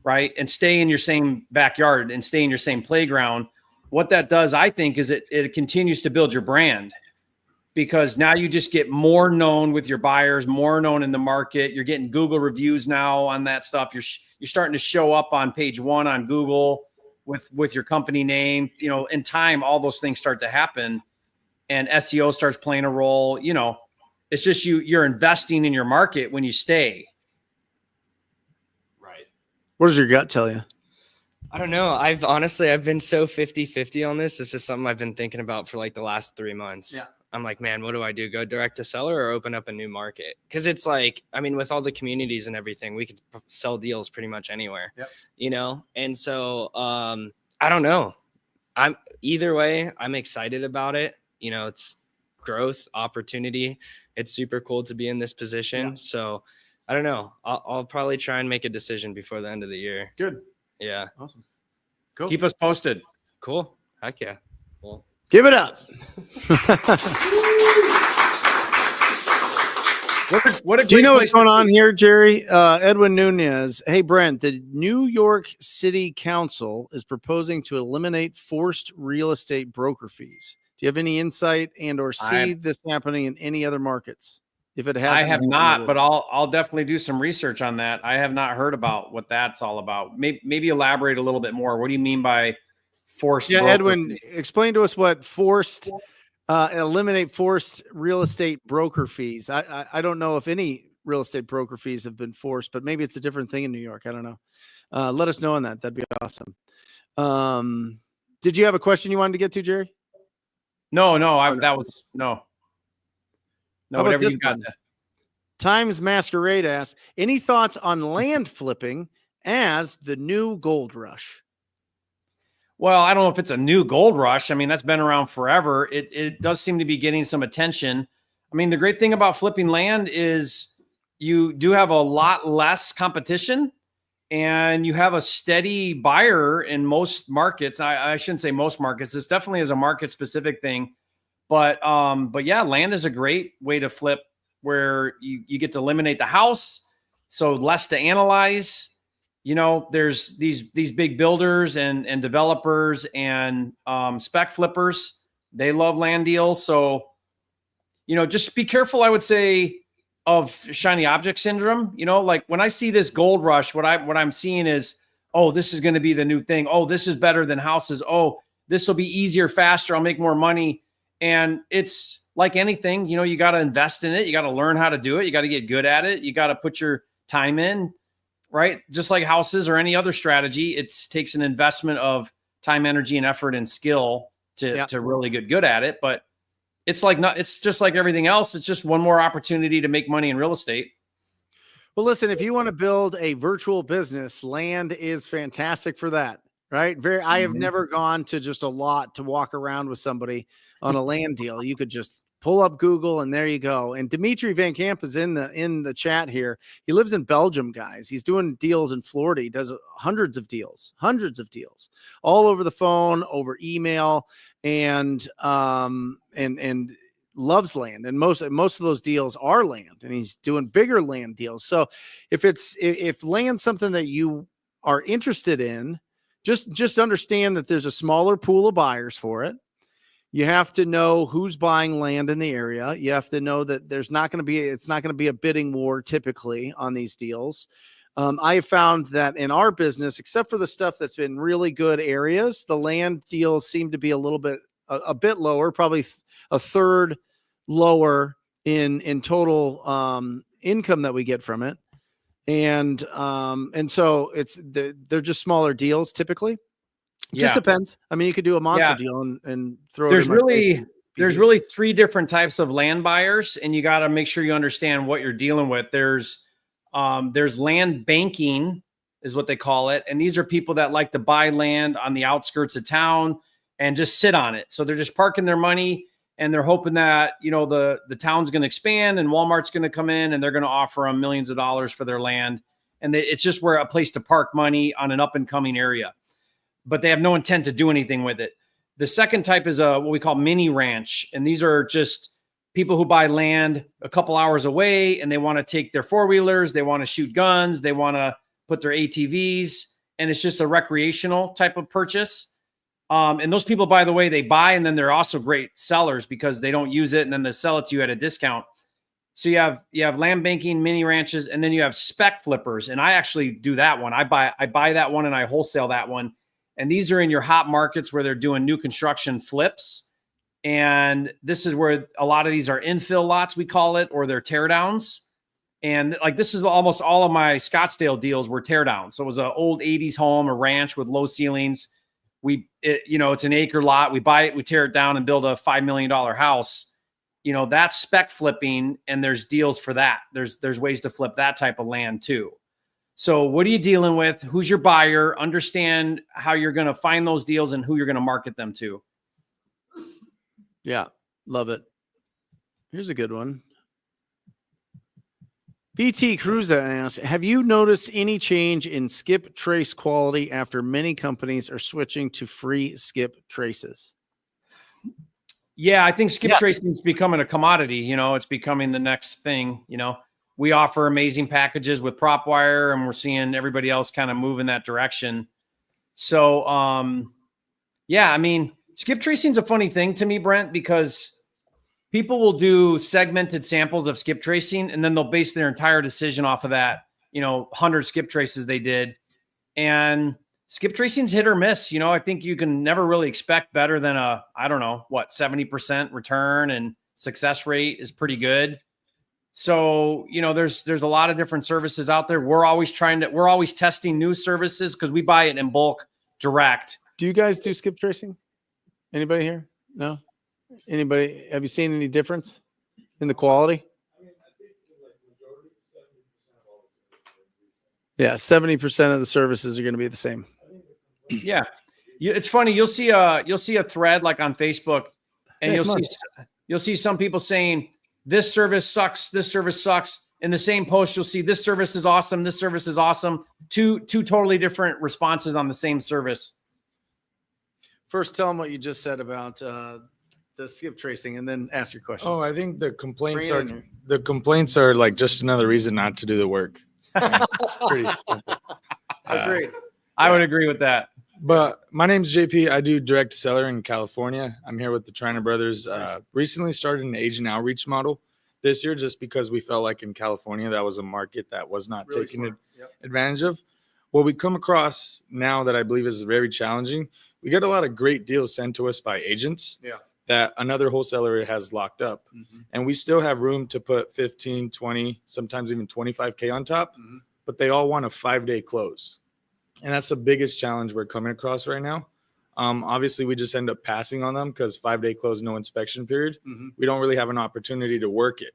right? And stay in your same backyard and stay in your same playground. What that does, I think, is it continues to build your brand. Because now you just get more known with your buyers, more known in the market. You're getting Google reviews now on that stuff. You're starting to show up on page 1 on Google with your company name. In time, all those things start to happen, and SEO starts playing a role. It's just you're investing in your market when you stay. Right. What does your gut tell you? I don't know. I've been so 50-50 on this. This is something I've been thinking about for like the last 3 months. Yeah. I'm like, man, what do I do? Go direct to seller or open up a new market? Because it's like, I mean, with all the communities and everything, we could sell deals pretty much anywhere, And so I don't know. Either way, I'm excited about it. It's growth, opportunity. It's super cool to be in this position. Yeah. So I don't know. I'll probably try and make a decision before the end of the year. Good. Yeah. Awesome. Cool. Keep us posted. Cool. Heck yeah. Well, give it up. Do you know what's going on here, Jerry? Edwin Nunez. Hey, Brent, the New York City Council is proposing to eliminate forced real estate broker fees. Do you have any insight and or see this happening in any other markets? If it hasn't, I have not, but I'll definitely do some research on that. I have not heard about what that's all about. Maybe elaborate a little bit more. What do you mean by forced? Yeah, Edwin, explain to us what forced eliminate forced real estate broker fees. I don't know if any real estate broker fees have been forced, but maybe it's a different thing in New York. I don't know. Let us know on that. That'd be awesome. Did you have a question you wanted to get to, Jerry? No. Whatever you got. Times Masquerade asks, any thoughts on land flipping as the new gold rush? Well, I don't know if it's a new gold rush. I mean, that's been around forever. It does seem to be getting some attention. I mean, the great thing about flipping land is you do have a lot less competition and you have a steady buyer in most markets. I shouldn't say most markets. This definitely is a market specific thing. But yeah, land is a great way to flip where you get to eliminate the house. So less to analyze. There's these big builders and developers and spec flippers. They love land deals. So, just be careful, I would say, of shiny object syndrome. Like when I see this gold rush, what I'm seeing is, oh, this is going to be the new thing. Oh, this is better than houses. Oh, this will be easier, faster. I'll make more money. And it's like anything, you know, you got to invest in it. You got to learn how to do it. You got to get good at it. You got to put your time in, right? Just like houses or any other strategy, it takes an investment of time, energy, and effort and skill to really get good at it. But it's just like everything else. It's just one more opportunity to make money in real estate. Well, listen, if you want to build a virtual business, land is fantastic for that, right? I have never gone to just a lot to walk around with somebody on a land deal. You could just pull up Google and there you go. And Dimitri Van Camp is in the chat here. He lives in Belgium, guys. He's doing deals in Florida. He does hundreds of deals all over the phone, over email, and loves land, and most of those deals are land, and he's doing bigger land deals. So if land's something that you are interested in, just understand that there's a smaller pool of buyers for it. You have to know who's buying land in the area. You have to know that it's not going to be a bidding war typically on these deals. I have found that in our business, except for the stuff that's been really good areas, the land deals seem to be a bit lower, probably a third lower in total income that we get from it. And so they're just smaller deals typically. It just depends. I mean, you could do a monster deal and throw there's really three different types of land buyers, and you got to make sure you understand what you're dealing with. There's land banking is what they call it. And these are people that like to buy land on the outskirts of town and just sit on it. So they're just parking their money and they're hoping that, you know, the town's going to expand and Walmart's going to come in and they're going to offer them millions of dollars for their land. And it's just a place to park money on an up and coming area, but they have no intent to do anything with it. The second type is what we call mini ranch. And these are just people who buy land a couple hours away and they want to take their four-wheelers, they want to shoot guns, they want to put their ATVs, and it's just a recreational type of purchase. And those people, by the way, they buy and then they're also great sellers because they don't use it and then they sell it to you at a discount. So you have land banking, mini ranches, and then you have spec flippers. And I actually do that one. I buy that one and I wholesale that one. And these are in your hot markets where they're doing new construction flips. And this is where a lot of these are infill lots, we call it, or they're teardowns. And like this is almost all of my Scottsdale deals were teardowns. So it was an old 80s home, a ranch with low ceilings. It's an acre lot. We buy it, we tear it down and build a $5 million house. You know, that's spec flipping, and there's deals for that. There's ways to flip that type of land too. So what are you dealing with? Who's your buyer? Understand how you're going to find those deals and who you're going to market them to. Yeah, love it. Here's a good one. BT Cruza asks, have you noticed any change in skip trace quality after many companies are switching to free skip traces? Yeah, I think skip tracing is becoming a commodity. You know, it's becoming the next thing. You know, we offer amazing packages with prop wire, and we're seeing everybody else kind of move in that direction. So, I mean, skip tracing is a funny thing to me, Brent, because people will do segmented samples of skip tracing and then they'll base their entire decision off of that, 100 skip traces they did. And skip tracing's hit or miss. You know, I think you can never really expect better than 70% return, and success rate is pretty good. So, there's a lot of different services out there. We're always testing new services because we buy it in bulk direct. Do you guys do skip tracing? Anybody here? No? Anybody? Have you seen any difference in the quality? Yeah, 70% of the services are going to be the same. Yeah, it's funny. You'll see a thread like on Facebook, and you'll see some people saying this service sucks. This service sucks. In the same post, you'll see this service is awesome. This service is awesome. Two totally different responses on the same service. First, tell them what you just said about the skip tracing, and then ask your question. Oh, I think the complaints are like just another reason not to do the work. It's pretty simple. Agreed. I would agree with that. But my name's JP. I do direct seller in California. I'm here with the Triner Brothers. Recently started an agent outreach model this year just because we felt like in California that was a market that was not taken advantage of. what we come across now that I believe is very challenging, we get a lot of great deals sent to us by agents that another wholesaler has locked up. And we still have room to put 15, 20, sometimes even 25K on top, but they all want a 5-day close. And that's the biggest challenge we're coming across right now. Obviously, we just end up passing on them because 5-day close, no inspection period. We don't really have an opportunity to work it.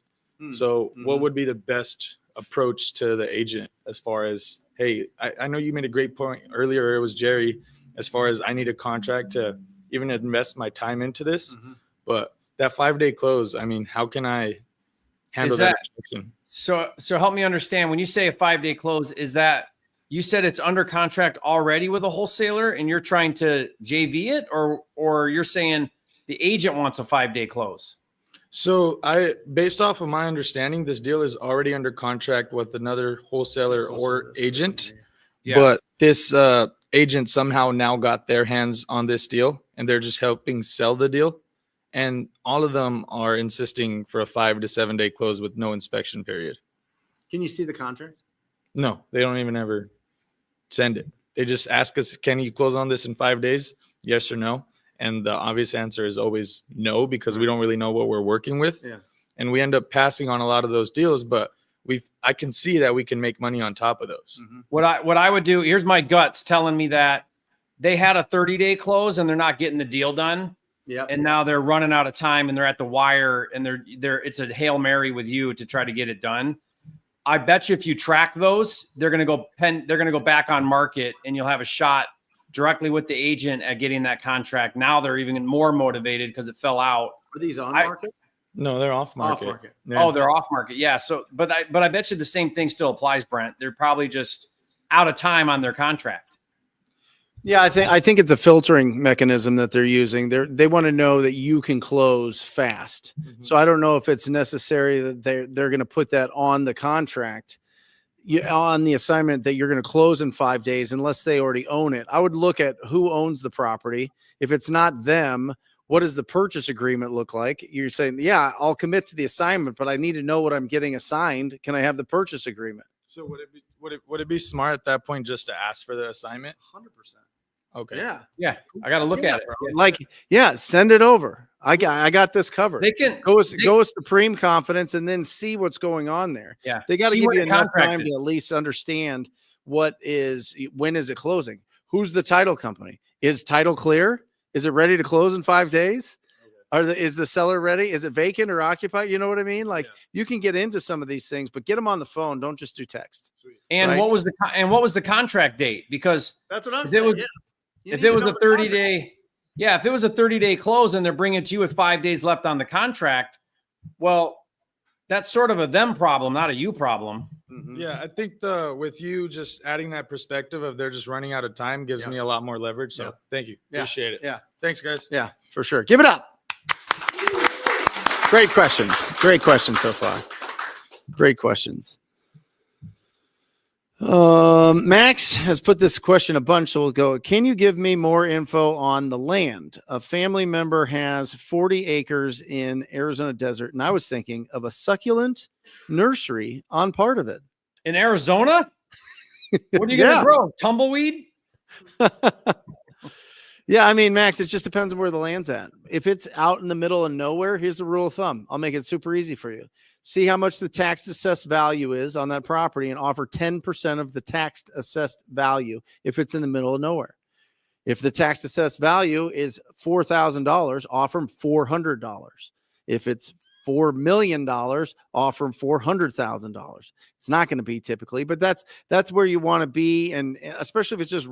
So what would be the best approach to the agent as far as, hey, I know you made a great point earlier. It was Jerry, as far as I need a contract to even invest my time into this. But that 5-day close, I mean, how can I handle that? So help me understand. When you say a 5-day close, is that you said it's under contract already with a wholesaler and you're trying to JV it, or you're saying the agent wants a 5-day close? So based off of my understanding, this deal is already under contract with another wholesaler or agent, but this agent somehow now got their hands on this deal and they're just helping sell the deal. And all of them are insisting for a 5 to 7 day close with no inspection period. Can you see the contract? No, they don't even ever send it. They just ask us, can you close on this in 5 days? Yes or no. And the obvious answer is always no, because we don't really know what we're working with. And we end up passing on a lot of those deals, but I can see that we can make money on top of those. What I would do, here's my guts telling me that they had a 30-day close and they're not getting the deal done. And now they're running out of time and they're at the wire and it's a Hail Mary with you to try to get it done. I bet you if you track those, they're going to go back on market and you'll have a shot directly with the agent at getting that contract. Now they're even more motivated because it fell out. Are these on market? No, they're off market. Off market. Yeah. Oh, they're off market. Yeah. So, but I bet you the same thing still applies, Brent. They're probably just out of time on their contract. Yeah, I think it's a filtering mechanism that they're using. They want to know that you can close fast. So I don't know if it's necessary that they're going to put that on the contract, on the assignment that you're going to close in 5 days, unless they already own it. I would look at who owns the property. If it's not them, what does the purchase agreement look like? You're saying, yeah, I'll commit to the assignment, but I need to know what I'm getting assigned. Can I have the purchase agreement? So would it be smart at that point just to ask for the assignment? 100%. Okay. Yeah. I got to look at it. Like, send it over. I got this covered. They can go with supreme confidence and then see what's going on there. Yeah. They got to give you enough time to at least understand when is it closing? Who's the title company? Is title clear? Is it ready to close in 5 days? Is the seller ready? Is it vacant or occupied? You know what I mean? Like you can get into some of these things, but get them on the phone. Don't just do text. And right? what was the contract date? Because that's what I'm saying. If it was a 30-day, if it was a 30-day close and they're bringing it to you with 5 days left on the contract, well, that's sort of a them problem, not a you problem. Yeah, I think with you just adding that perspective of they're just running out of time gives me a lot more leverage. So thank you. Appreciate it. Yeah. Thanks, guys. Yeah, for sure. Give it up. Great questions. Great questions so far. Great questions. Max has put this question a bunch, so we'll go. Can you give me more info on the land? A family member has 40 acres in Arizona desert, and I was thinking of a succulent nursery on part of it. In Arizona? What are you going to grow? Tumbleweed? Yeah, I mean, Max, it just depends on where the land's at. If it's out in the middle of nowhere, here's the rule of thumb. I'll make it super easy for you. See how much the tax assessed value is on that property and offer 10% of the tax assessed value if it's in the middle of nowhere. If the tax assessed value is $4,000, offer them $400. If it's $4 million, offer them $400,000. It's not going to be typically, but that's where you want to be. And especially if it's just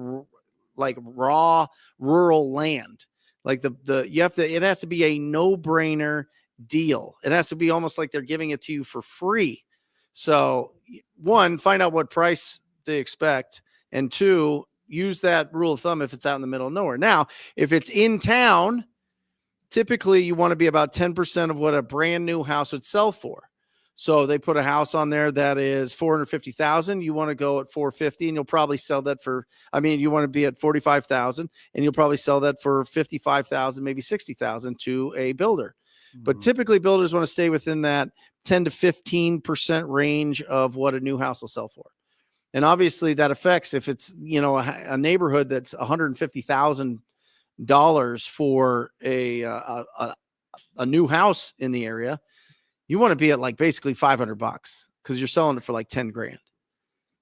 like raw rural land, like it has to be a no-brainer deal. It has to be almost like they're giving it to you for free. So one, find out what price they expect, and two, use that rule of thumb if it's out in the middle of nowhere. Now, if it's in town, typically you want to be about 10% of what a brand new house would sell for. So they put a house on there that is $450,000. You want to go at $450,000, and you'll probably sell that you want to be at $45,000, and you'll probably sell that for $55,000, maybe $60,000 to a builder. But typically builders want to stay within that 10 to 15% range of what a new house will sell for. And obviously that affects if it's, a neighborhood that's $150,000 for a new house in the area. You want to be at like basically $500 because you're selling it for like 10 grand.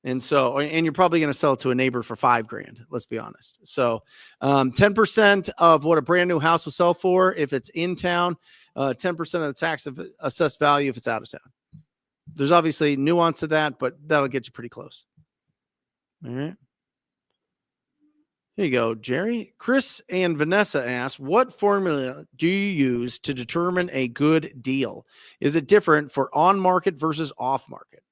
And so, and you're probably going to sell it to a neighbor for $5,000. Let's be honest. So 10% of what a brand new house will sell for, if it's in town, 10% of the tax assessed value if it's out of town. There's obviously nuance to that, but that'll get you pretty close. All right. Here you go, Jerry. Chris and Vanessa asked, what formula do you use to determine a good deal? Is it different for on market versus off market?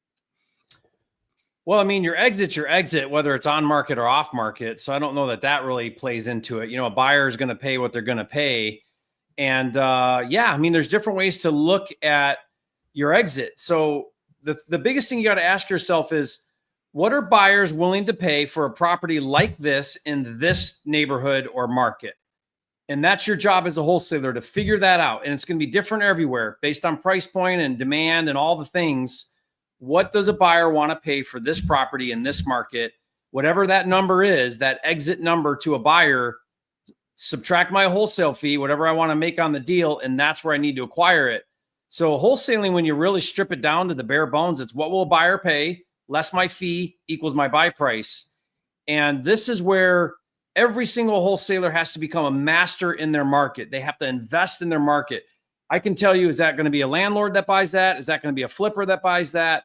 Well, I mean, your exit, whether it's on market or off market. So I don't know that really plays into it. A buyer is going to pay what they're going to pay. And I mean, there's different ways to look at your exit. So the biggest thing you got to ask yourself is, what are buyers willing to pay for a property like this in this neighborhood or market? And that's your job as a wholesaler, to figure that out. And it's going to be different everywhere based on price point and demand and all the things. What does a buyer want to pay for this property in this market? Whatever that number is, that exit number to a buyer, subtract my wholesale fee, whatever I want to make on the deal, and that's where I need to acquire it. So wholesaling, when you really strip it down to the bare bones, it's what will a buyer pay less my fee equals my buy price. And this is where every single wholesaler has to become a master in their market. They have to invest in their market. I can tell you, is that going to be a landlord that buys that? Is that going to be a flipper that buys that?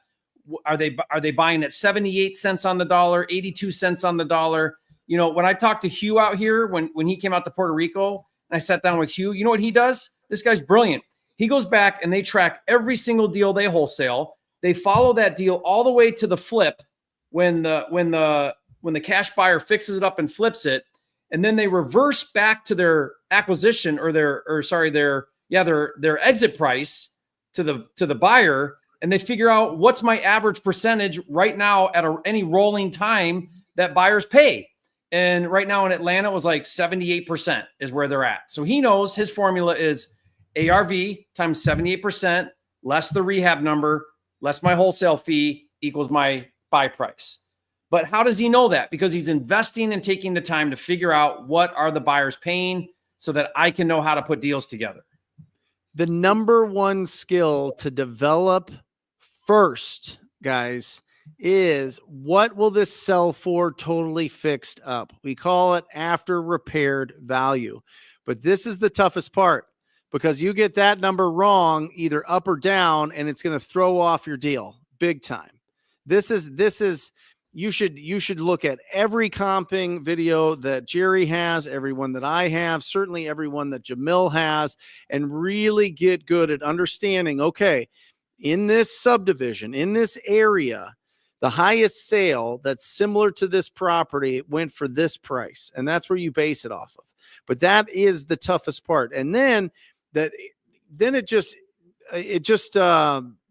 Are they buying at 78 cents on the dollar, 82 cents on the dollar? When I talked to Hugh out here, when he came out to Puerto Rico, and I sat down with Hugh, you know what he does? This guy's brilliant. He goes back and they track every single deal they wholesale. They follow that deal all the way to the flip when the cash buyer fixes it up and flips it, and then they reverse back to their acquisition or their exit price to the buyer, and they figure out what's my average percentage right now at any rolling time that buyers pay. And right now in Atlanta, it was like 78% is where they're at. So he knows his formula is ARV times 78% less the rehab number, less my wholesale fee equals my buy price. But how does he know that? Because he's investing and taking the time to figure out what are the buyers paying so that I can know how to put deals together. The number one skill to develop first, guys, is what will this sell for totally fixed up? We call it after repaired value. But this is the toughest part, because you get that number wrong, either up or down, and it's going to throw off your deal big time. This is you should look at every comping video that Jerry has, everyone that I have, certainly everyone that Jamil has, and really get good at understanding, okay, in this subdivision, in this area, the highest sale that's similar to this property went for this price. And that's where you base it off of. But that is the toughest part. And then it just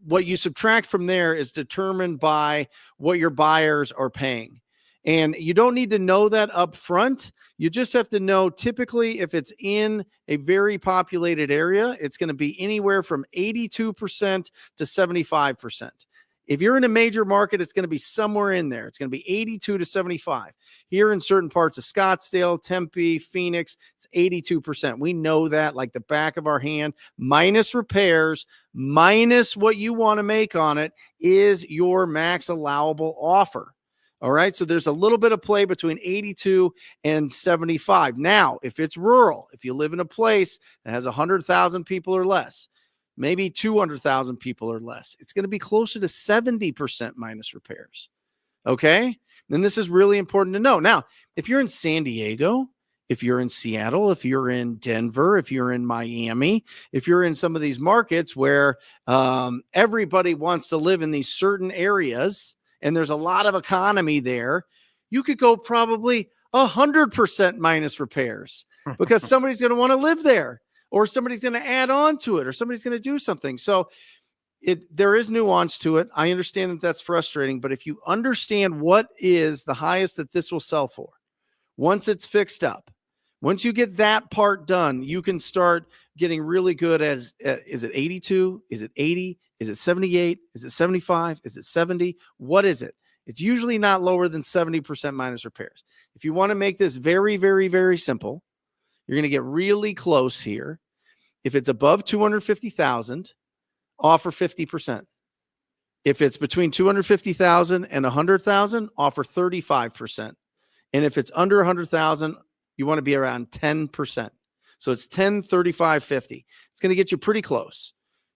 what you subtract from there is determined by what your buyers are paying. And you don't need to know that up front. You just have to know, typically, if it's in a very populated area, it's going to be anywhere from 82% to 75%. If you're in a major market, it's going to be somewhere in there. It's going to be 82 to 75. Here in certain parts of Scottsdale, Tempe, Phoenix, it's 82%. We know that like the back of our hand. Minus repairs, minus what you want to make on it is your max allowable offer. All right. So there's a little bit of play between 82 and 75. Now, if it's rural, if you live in a place that has 100,000 people or less, maybe 200,000 people or less, it's going to be closer to 70% minus repairs. Okay. Then this is really important to know. Now, if you're in San Diego, if you're in Seattle, if you're in Denver, if you're in Miami, if you're in some of these markets where everybody wants to live in these certain areas and there's a lot of economy there, you could go probably 100% minus repairs because somebody's going to want to live there, or somebody's going to add on to it, or somebody's going to do something. So there is nuance to it. I understand that that's frustrating, but if you understand what is the highest that this will sell for, once it's fixed up, once you get that part done, you can start getting really good at, is it 82? Is it 80? Is it 78? Is it 75? Is it 70? What is it? It's usually not lower than 70% minus repairs. If you want to make this very, very, very simple, you're going to get really close here. If it's above 250,000, offer 50%. If it's between 250,000 and 100,000, offer 35%. And if it's under 100,000, you want to be around 10%. So it's 10, 35, 50. It's going to get you pretty close.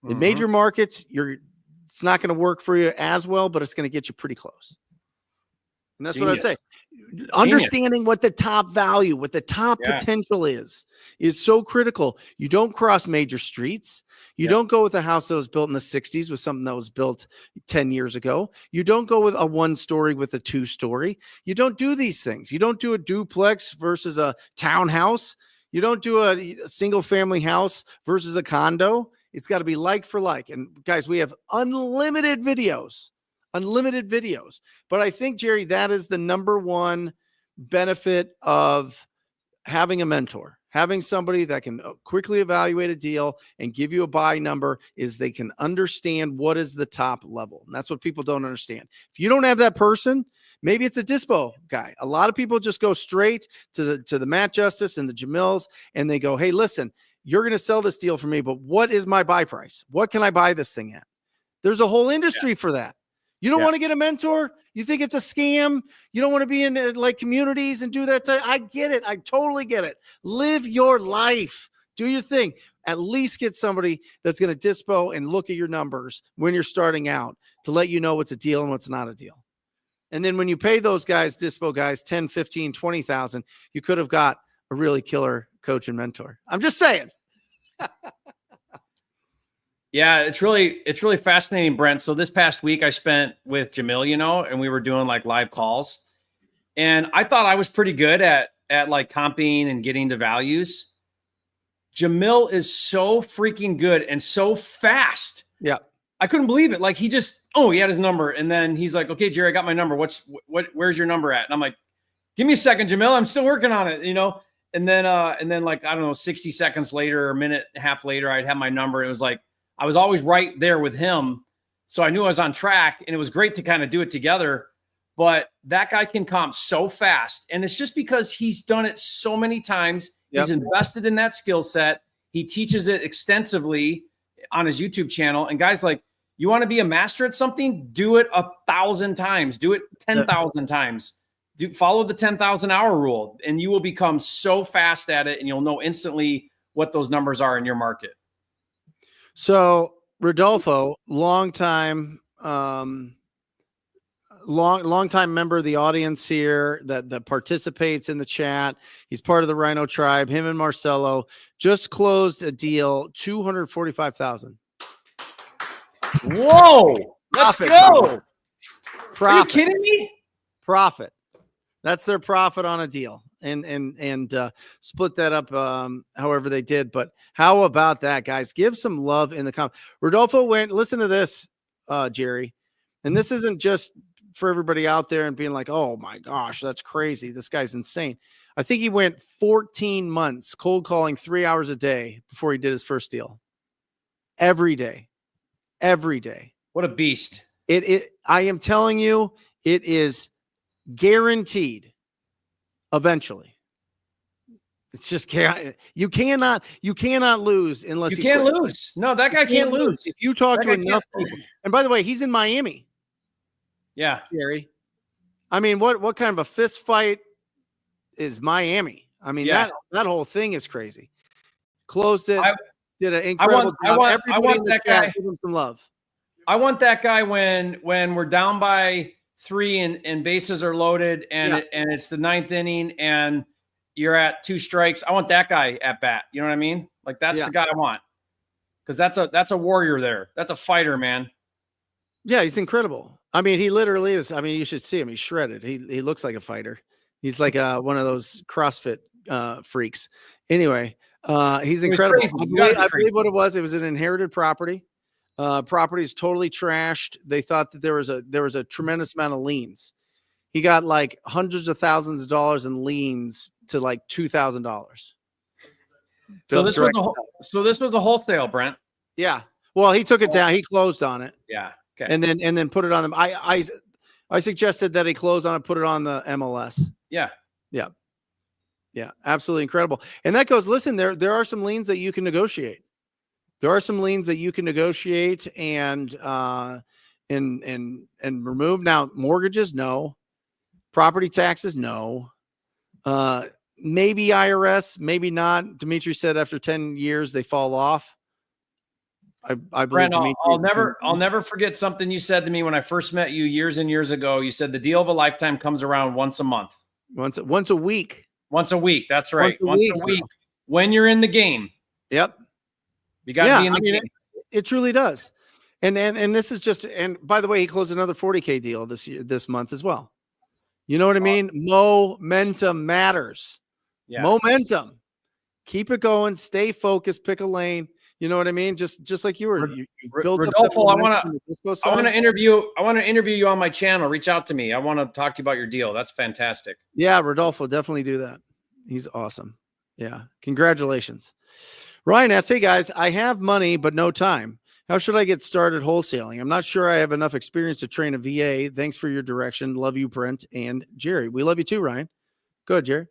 In major markets, it's not going to work for you as well, but it's going to get you pretty close. And that's what I say. Understanding what the top value, what the top potential is so critical. You don't cross major streets. You don't go with a house that was built in the 60s with something that was built 10 years ago. You don't go with a 1-story with a 2-story. You don't do these things. You don't do a duplex versus a townhouse. You don't do a single family house versus a condo. It's got to be like for like. And guys, we have unlimited videos. But I think, Jerry, that is the number one benefit of having a mentor. Having somebody that can quickly evaluate a deal and give you a buy number is they can understand what is the top level. And that's what people don't understand. If you don't have that person, maybe it's a dispo guy. A lot of people just go straight to the Matt Justice and the Jamils, and they go, hey, listen, you're going to sell this deal for me, but what is my buy price? What can I buy this thing at? There's a whole industry for that. You don't want to get a mentor. You think it's a scam. You don't want to be in like communities and do that. I get it. I totally get it. Live your life. Do your thing. At least get somebody that's going to dispo and look at your numbers when you're starting out to let you know what's a deal and what's not a deal. And then when you pay those guys, dispo guys, 10, 15, 20,000, you could have got a really killer coach and mentor. I'm just saying. Yeah, it's really fascinating, Brent. So this past week I spent with Jamil, and we were doing like live calls, and I thought I was pretty good at like comping and getting to values. Jamil is so freaking good and so fast. Yeah. I couldn't believe it. Like he had his number, and then he's like, okay, Jerry, I got my number. Where's your number at? And I'm like, give me a second, Jamil. I'm still working on it, And then like, I don't know, 60 seconds later, or a minute and a half later, I'd have my number. It was like, I was always right there with him. So I knew I was on track, and it was great to kind of do it together. But that guy can comp so fast. And it's just because he's done it so many times. Yep. He's invested in that skill set. He teaches it extensively on his YouTube channel. And guys, like, you want to be a master at something, do it 1,000 times, do it 10,000 times. Follow the 10,000 hour rule, and you will become so fast at it, and you'll know instantly what those numbers are in your market. So Rodolfo, longtime member of the audience here that participates in the chat. He's part of the Rhino Tribe. Him and Marcelo just closed a deal, 245,000. Whoa! Let's go! Profit. Are you kidding me? Profit. That's their profit on a deal. And split that up however they did. But how about that, guys? Give some love in the comments. Rodolfo went, listen to this, Jerry. And this isn't just for everybody out there and being like, oh my gosh, that's crazy. This guy's insane. I think he went 14 months cold calling 3 hours a day before he did his first deal. Every day. What a beast. I am telling you, it is guaranteed. Eventually, it's just you cannot lose unless you can't lose. No, that guy can't lose. If you talk to enough people, and by the way, he's in Miami. Yeah, Jerry. I mean, what kind of a fist fight is Miami? I mean, that whole thing is crazy. Closed it. Did an incredible job. I want that guy. Give him some love. I want that guy when we're down by 3 and bases are loaded and it's the 9th inning and you're at 2 strikes. I want that guy at bat. You know what I mean? Like that's the guy I want. Because that's a warrior there. That's a fighter, man. Yeah, he's incredible. I mean, he literally is. I mean, you should see him. He's shredded. He looks like a fighter. He's like one of those CrossFit freaks. Anyway, he's incredible. I believe what it was an inherited property. Property is totally trashed. They thought that there was a tremendous amount of liens. He got like hundreds of thousands of dollars in liens to like $2,000. So this was a wholesale, Brent. Yeah. Well, he took it down. He closed on it. Yeah. Okay. And then put it on them. I suggested that he close on it, put it on the MLS. Yeah. Yeah, absolutely incredible. And that goes, listen, there are some liens that you can negotiate. There are some liens that you can negotiate and remove. Now, mortgages, no. Property taxes, no. Maybe IRS, maybe not. Dimitri said after 10 years they fall off. I believe Brent, Dimitri. I'll never forget something you said to me when I first met you years and years ago. You said the deal of a lifetime comes around once a month. Once a week. Once a week. That's right. Once a week. When you're in the game. Yep. You got to be in the game. It truly does. And this is just, and by the way, he closed another 40K deal this month as well. You know what I mean? Momentum matters. Yeah. Momentum. Keep it going. Stay focused. Pick a lane. You know what I mean? Just like you were. You built Rodolfo, up. I want to interview you on my channel. Reach out to me. I want to talk to you about your deal. That's fantastic. Yeah, Rodolfo, definitely do that. He's awesome. Yeah. Congratulations. Ryan asks, hey guys, I have money, but no time. How should I get started wholesaling? I'm not sure I have enough experience to train a VA. Thanks for your direction. Love you, Brent and Jerry. We love you too, Ryan. Go ahead, Jerry.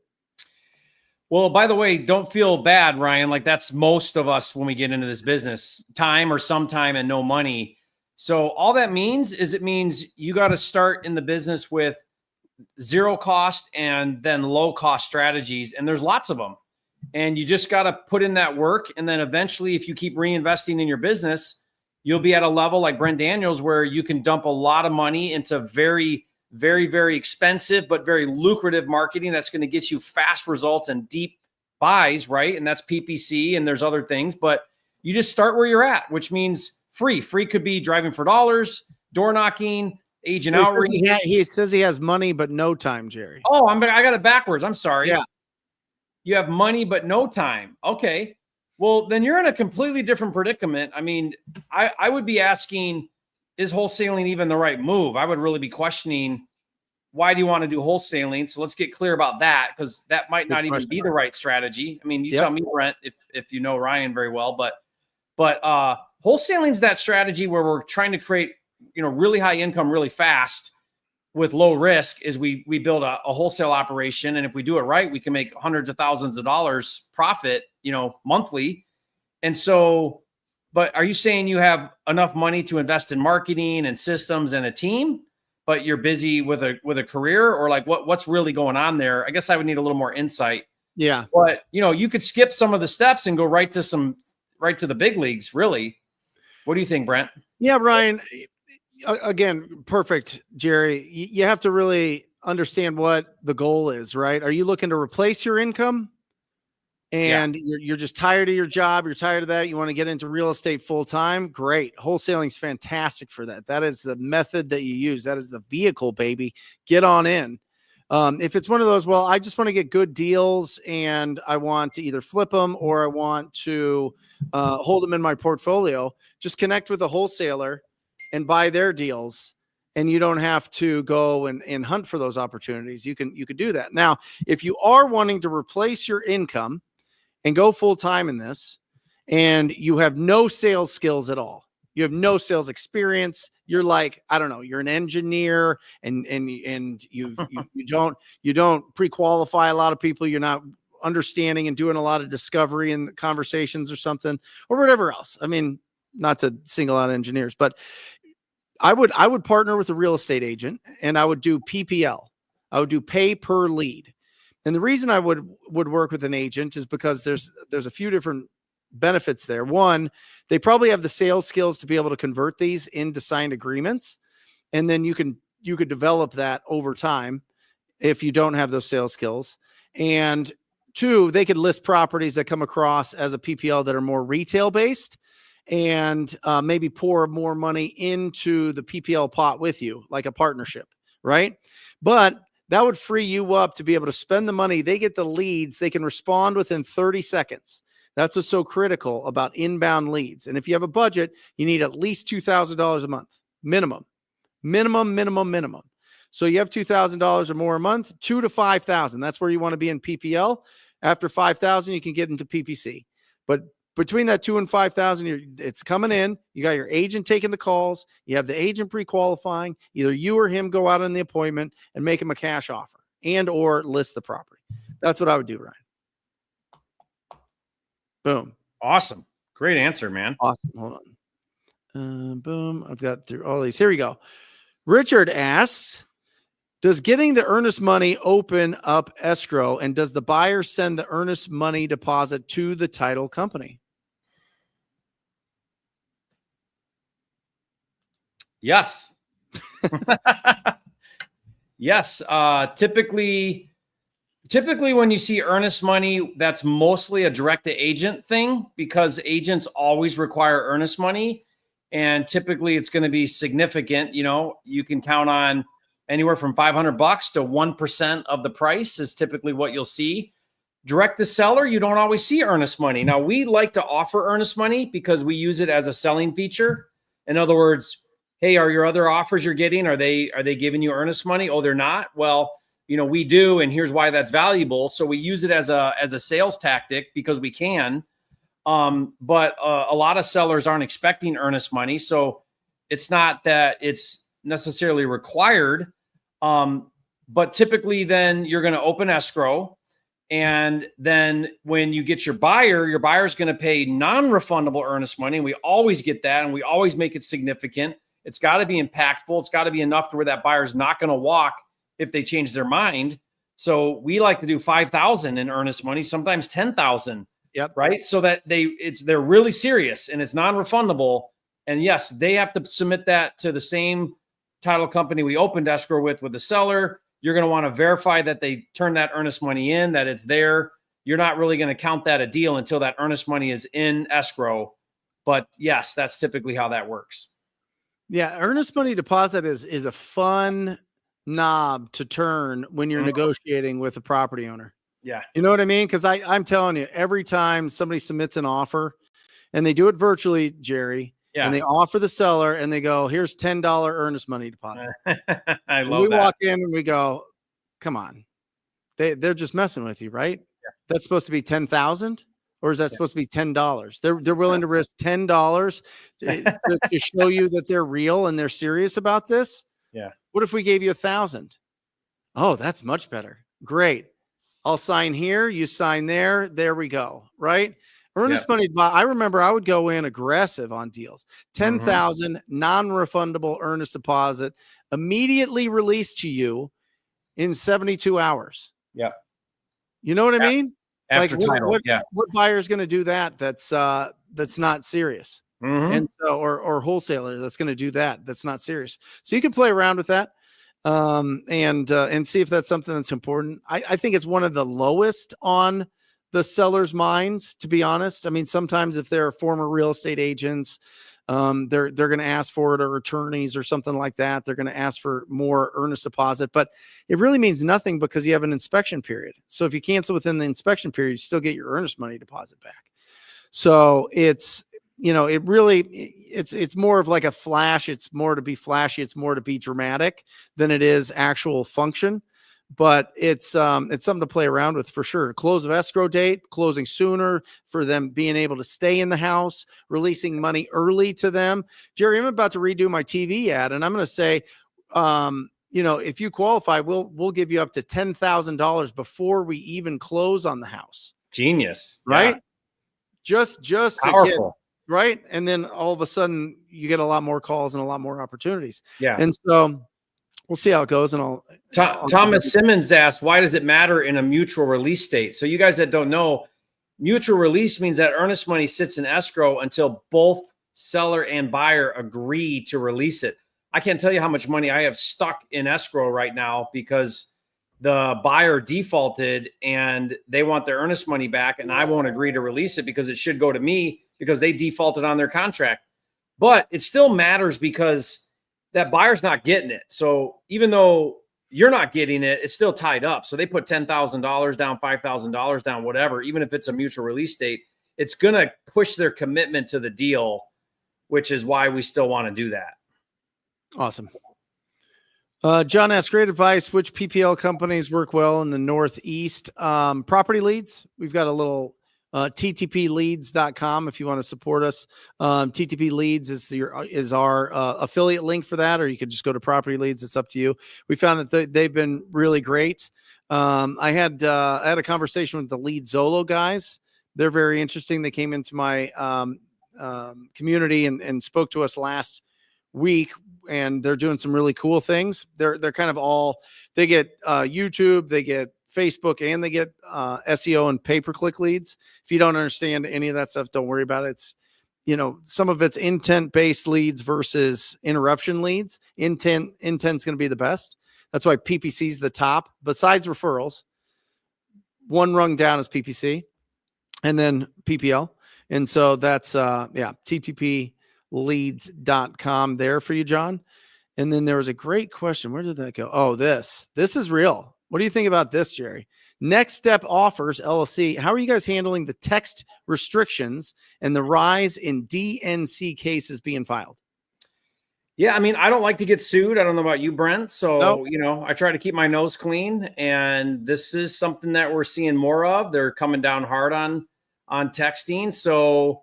Well, by the way, don't feel bad, Ryan. Like that's most of us when we get into this business, time or some time and no money. So all that means is it means you got to start in the business with zero cost and then low cost strategies. And there's lots of them. And you just got to put in that work. And then eventually, if you keep reinvesting in your business, you'll be at a level like Brent Daniels, where you can dump a lot of money into very, very, very expensive, but very lucrative marketing that's going to get you fast results and deep buys, right? And that's PPC and there's other things, but you just start where you're at, which means free. Free could be driving for dollars, door knocking, agent outreach. He says he has money, but no time, Jerry. Oh, I got it backwards. I'm sorry. Yeah. You have money, but no time. Okay. Well, then you're in a completely different predicament. I mean, I would be asking, is wholesaling even the right move? I would really be questioning, why do you want to do wholesaling? So let's get clear about that, because that might not even be the right strategy. I mean, you tell me, Brent, if you know Ryan very well, but wholesaling is that strategy where we're trying to create, really high income really fast with low risk. Is we build a wholesale operation, and if we do it right, we can make hundreds of thousands of dollars profit, monthly. And so, but are you saying you have enough money to invest in marketing and systems and a team, but you're busy with a career, or like what's really going on there? I guess I would need a little more insight. Yeah. But you could skip some of the steps and go right to the big leagues, really. What do you think, Brent? Yeah, Ryan, again, perfect, Jerry. You have to really understand what the goal is, right? Are you looking to replace your income? And you're just tired of your job. You're tired of that. You want to get into real estate full time. Great. Wholesaling is fantastic for that. That is the method that you use. That is the vehicle, baby. Get on in. If it's one of those, well, I just want to get good deals and I want to either flip them or I want to hold them in my portfolio, just connect with a wholesaler and buy their deals. And you don't have to go and hunt for those opportunities. You can do that. Now, if you are wanting to replace your income and go full time in this, and you have no sales skills at all, you have no sales experience, you're like, I don't know, you're an engineer and you don't pre-qualify a lot of people, you're not understanding and doing a lot of discovery and conversations or something, or whatever else. I mean, not to single out engineers, but I would partner with a real estate agent and I would do PPL. I would do pay per lead. And the reason I would work with an agent is because there's a few different benefits there. One, they probably have the sales skills to be able to convert these into signed agreements. And then you could develop that over time if you don't have those sales skills. And two, they could list properties that come across as a PPL that are more retail based and maybe pour more money into the PPL pot with you, like a partnership, right? But that would free you up to be able to spend the money. They get the leads. They can respond within 30 seconds. That's what's so critical about inbound leads. And if you have a budget, you need at least $2,000 a month, minimum. So you have $2,000 or more a month, $2,000 to $5,000. That's where you want to be in PPL. After $5,000, you can get into PPC. But between that 2 and 5,000, it's coming in. You got your agent taking the calls. You have the agent pre-qualifying. Either you or him go out on the appointment and make him a cash offer and or list the property. That's what I would do, Ryan. Boom. Awesome. Great answer, man. Awesome. Hold on. Boom. I've got through all these. Here we go. Richard asks, does getting the earnest money open up escrow, and does the buyer send the earnest money deposit to the title company? Yes. Yes. Typically when you see earnest money, that's mostly a direct to agent thing because agents always require earnest money. And typically it's going to be significant. You know, you can count on anywhere from $500 to 1% of the price is typically what you'll see. Direct to seller, you don't always see earnest money. Now, we like to offer earnest money because we use it as a selling feature. In other words, hey, are your other offers you're getting, are they giving you earnest money? Oh, they're not? Well, you know, we do, and here's why that's valuable. So we use it as a sales tactic because we can. But a lot of sellers aren't expecting earnest money. So it's not that it's necessarily required. But typically then you're going to open escrow. And then when you get your buyer's going to pay non-refundable earnest money. And we always get that. And we always make it significant. It's got to be impactful. It's got to be enough to where that buyer's not going to walk if they change their mind. So we like to do 5,000 in earnest money, sometimes 10,000. Yep. Right. So that they're really serious and it's non-refundable. And yes, they have to submit that to the same title company we opened escrow with the seller. You're going to want to verify that they turn that earnest money in, that it's there. You're not really going to count that a deal until that earnest money is in escrow. But yes, that's typically how that works. Yeah. Earnest money deposit is a fun knob to turn when you're negotiating with a property owner. Yeah. You know what I mean? Because I'm telling you, every time somebody submits an offer and they do it virtually, Jerry, and they offer the seller and they go, here's $10 earnest money deposit. I love we that. walk in and we go, come on. They're just messing with you, right? Yeah. That's supposed to be 10,000 or is that supposed to be $10? They're willing to risk $10 to show you that they're real and they're serious about this. Yeah. What if we gave you 1,000? Oh, that's much better. Great. I'll sign here. You sign there. There we go. Right. Earnest money. I remember I would go in aggressive on deals. 10,000 non-refundable earnest deposit immediately released to you in 72 hours. Yeah. You know what I mean? After title. What buyer is going to do that? That's not serious. And so, or wholesaler that's going to do that. That's not serious. So you can play around with that. And see if that's something that's important. I think it's one of the lowest on the seller's minds, to be honest. I mean, sometimes if they're former real estate agents, they're going to ask for it, or attorneys or something like that. They're going to ask for more earnest deposit, but it really means nothing because you have an inspection period. So if you cancel within the inspection period, you still get your earnest money deposit back. So it's, you know, it really, it's more of like a flash. It's more to be flashy. It's more to be dramatic than it is actual function, but it's something to play around with for sure. Close of escrow date, closing sooner for them being able to stay in the house, releasing money early to them. Jerry, I'm about to redo my TV ad and I'm going to say, you know, if you qualify, we'll give you up to $10,000 before we even close on the house. Genius. Right. Yeah. Just powerful. To get, right. And then all of a sudden you get a lot more calls and a lot more opportunities. Yeah. And so we'll see how it goes. And Thomas Simmons asked, why does it matter in a mutual release state? So you guys that don't know, mutual release means that earnest money sits in escrow until both seller and buyer agree to release it. I can't tell you how much money I have stuck in escrow right now because the buyer defaulted and they want their earnest money back and I won't agree to release it because it should go to me because they defaulted on their contract. But it still matters because that buyer's not getting it. So even though you're not getting it, it's still tied up. So they put $10,000 down, $5,000 down, whatever, even if it's a mutual release date, it's going to push their commitment to the deal, which is why we still want to do that. Awesome. John asks, great advice. Which PPL companies work well in the Northeast? Property Leads. We've got a little ttpleads.com if you want to support us. TTP Leads is our affiliate link for that, or you could just go to Property Leads. It's up to you. We found that they've been really great. I had a conversation with the Lead Zolo guys. They're very interesting. They came into my community and spoke to us last week, and they're doing some really cool things. They're kind of they get YouTube, they get Facebook, and they get SEO and pay-per-click leads. If you don't understand any of that stuff, don't worry about it. It's, some of it's intent-based leads versus interruption leads. Intent's going to be the best. That's why PPC is the top. Besides referrals, one rung down is PPC, and then PPL. And so that's ttpleads.com there for you, John. And then there was a great question. Where did that go? Oh, this is real. What do you think about this, Jerry? Next Step Offers, LLC. How are you guys handling the text restrictions and the rise in DNC cases being filed? Yeah, I mean, I don't like to get sued. I don't know about you, Brent. So, I try to keep my nose clean. And this is something that we're seeing more of. They're coming down hard on texting. So,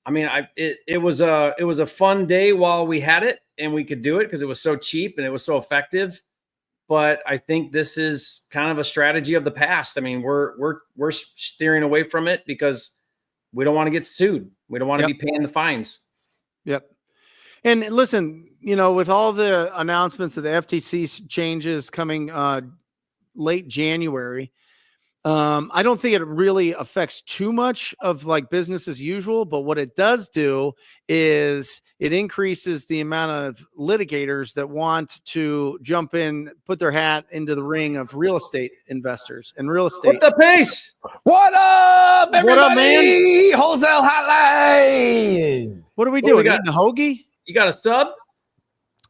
I mean, it was a fun day while we had it and we could do it because it was so cheap and it was so effective. But I think this is kind of a strategy of the past. I mean, we're steering away from it because we don't want to get sued. We don't want to be paying the fines. Yep. And listen, with all the announcements of the FTC changes coming late January, I don't think it really affects too much of like business as usual, but what it does do is it increases the amount of litigators that want to jump in, put their hat into the ring of real estate investors and real estate. What the pace? What up, everybody? What up, man? Wholesale Hotline. What are we doing? Eating a hoagie? You got a stub?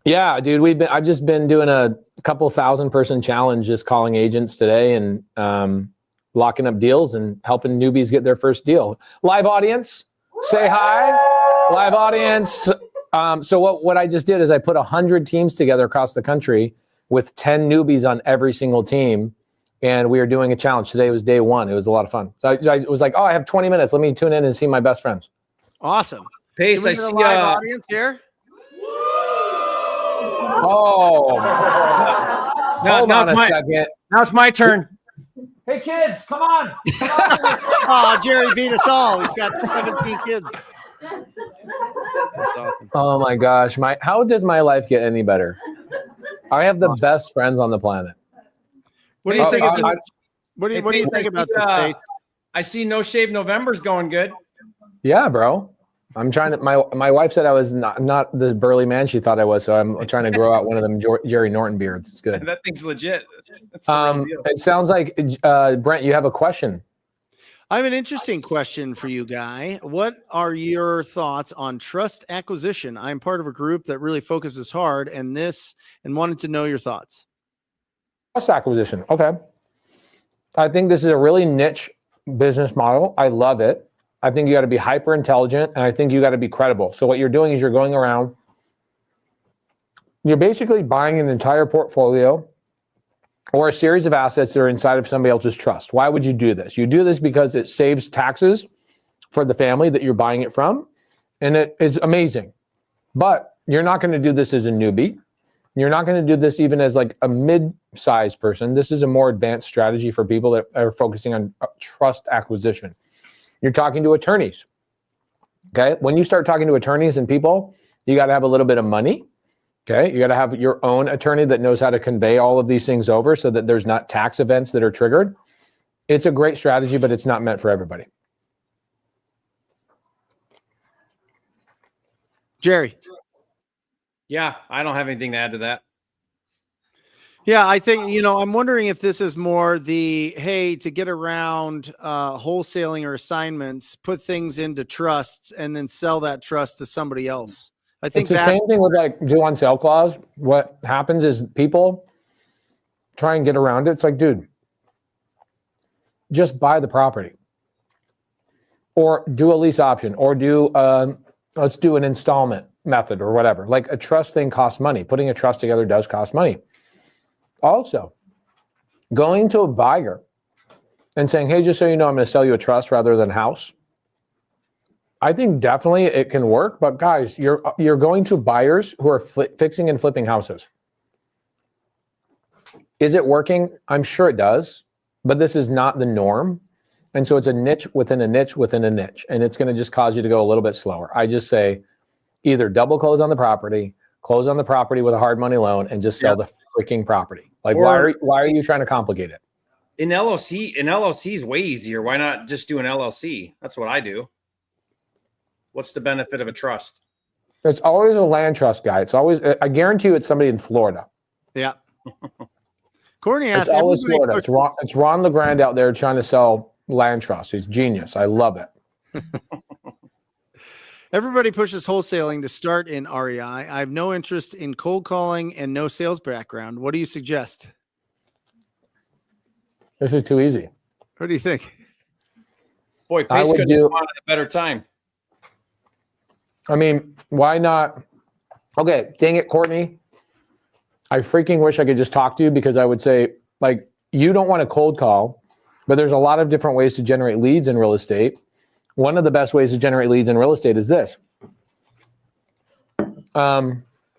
Yeah, dude. I've just been doing a couple 1,000-person challenge, just calling agents today and locking up deals and helping newbies get their first deal. Live audience, say hi. Live audience. So what I just did is I put 100 teams together across the country with 10 newbies on every single team, and we are doing a challenge. Today was day one. It was a lot of fun. So I was like, I have 20 minutes. Let me tune in and see my best friends. Awesome. Pace, I see a live audience here. Oh, hold on a second. Now it's my turn. Hey, kids, come on. Oh, Jerry beat us all. He's got 17 kids. That's awesome. Oh, my gosh. How does my life get any better? I have the best friends on the planet. What do you think? What do you think about this space? I see No Shave November's going good. Yeah, bro. I'm trying to. My wife said I was not the burly man she thought I was, so I'm trying to grow out one of them Jerry Norton beards. It's good. That thing's legit. It sounds like Brent, you have a question. I have an interesting question for you, Guy. What are your thoughts on trust acquisition? I'm part of a group that really focuses hard and wanted to know your thoughts. Trust acquisition. Okay. I think this is a really niche business model. I love it. I think you got to be hyper intelligent, and I think you got to be credible. So what you're doing is you're going around, you're basically buying an entire portfolio or a series of assets that are inside of somebody else's trust. Why would you do this? You do this because it saves taxes for the family that you're buying it from, and it is amazing. But you're not going to do this as a newbie. You're not going to do this even as like a mid-sized person. This is a more advanced strategy for people that are focusing on trust acquisition. You're talking to attorneys. Okay. When you start talking to attorneys and people, you got to have a little bit of money. Okay. You got to have your own attorney that knows how to convey all of these things over so that there's not tax events that are triggered. It's a great strategy, but it's not meant for everybody. Jerry. Yeah, I don't have anything to add to that. Yeah, I think, I'm wondering if this is more to get around wholesaling or assignments, put things into trusts and then sell that trust to somebody else. I think it's the same thing with like due on sale clause. What happens is people try and get around it. It's like, dude, just buy the property or do a lease option or let's do an installment method or whatever. Like a trust thing costs money. Putting a trust together does cost money. Also, going to a buyer and saying, hey, just so you know, I'm going to sell you a trust rather than house. I think definitely it can work, but guys, you're going to buyers who are fixing and flipping houses. Is it working? I'm sure it does, but this is not the norm. And so it's a niche within a niche within a niche, and it's going to just cause you to go a little bit slower. I just say either double close on the property with a hard money loan, and just sell the freaking property. Like, why are you trying to complicate it? An LLC is way easier. Why not just do an LLC? That's what I do. What's the benefit of a trust? It's always a land trust guy. It's always, I guarantee you, it's somebody in Florida. Yeah. Courtney asked, it's always Florida. It's Ron LeGrand out there trying to sell land trust. He's genius. I love it. Everybody pushes wholesaling to start in REI. I have no interest in cold calling and no sales background. What do you suggest? This is too easy. What do you think? Boy, Pace could have gone at a better time. I mean, why not? Okay, dang it, Courtney. I freaking wish I could just talk to you, because I would say, like, you don't want to cold call, but there's a lot of different ways to generate leads in real estate. One of the best ways to generate leads in real estate is this.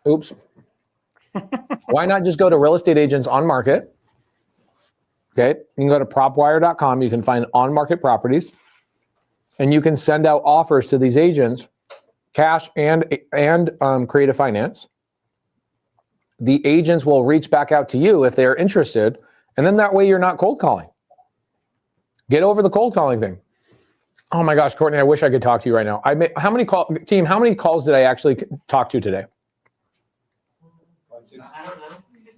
Oops. Why not just go to real estate agents on market? Okay, you can go to propwire.com. You can find on-market properties, and you can send out offers to these agents, cash and creative finance. The agents will reach back out to you if they're interested, and then that way you're not cold calling. Get over the cold calling thing. Oh my gosh, Courtney, I wish I could talk to you right now. How many calls did I actually talk to today?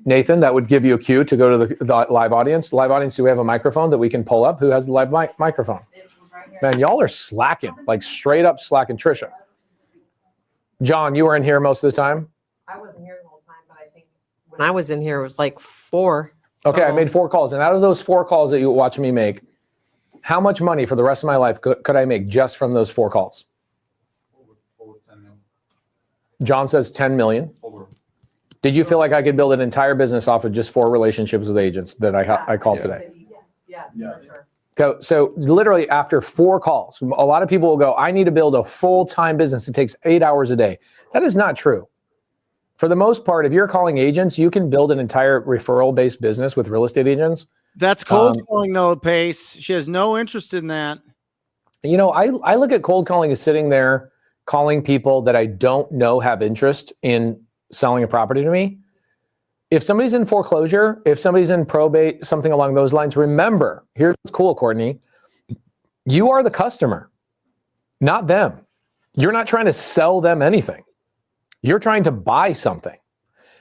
Nathan, that would give you a cue to go to the live audience. Live audience, do we have a microphone that we can pull up? Who has the live microphone? Man, y'all are slacking, like straight up slacking. Trisha. John, you were in here most of the time? I wasn't here the whole time, but I think when I was in here, it was like 4. Okay, I made 4 calls. And out of those 4 calls that you watch me make, how much money for the rest of my life could I make just from those 4 calls? Over 10 million. John says 10 million. Did you feel like I could build an entire business off of just 4 relationships with agents that I called today? Yes, for sure. So literally after 4 calls, a lot of people will go, I need to build a full-time business. It takes 8 hours a day. That is not true. For the most part, if you're calling agents, you can build an entire referral-based business with real estate agents. That's cold calling though, Pace. She has no interest in that. You know, I look at cold calling as sitting there calling people that I don't know have interest in selling a property to me. If somebody's in foreclosure, if somebody's in probate, something along those lines, remember, here's what's cool, Courtney. You are the customer, not them. You're not trying to sell them anything. You're trying to buy something.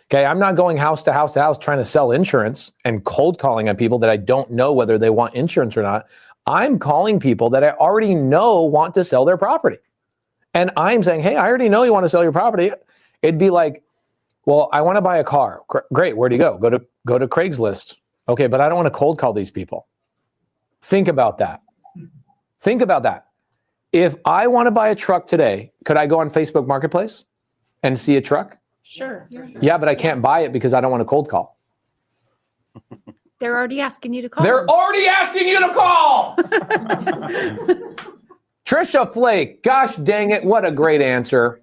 Okay, I'm not going house to house to house trying to sell insurance and cold calling on people that I don't know whether they want insurance or not. I'm calling people that I already know want to sell their property. And I'm saying, hey, I already know you want to sell your property. It'd be like, well, I want to buy a car. Great, where do you go? Go to Craigslist. Okay, but I don't want to cold call these people. Think about that. Think about that. If I want to buy a truck today, could I go on Facebook Marketplace and see a truck? Sure. Yeah, but I can't buy it because I don't want to cold call. They're already asking you to call. They're already asking you to call. Trisha Flake, gosh dang it, what a great answer.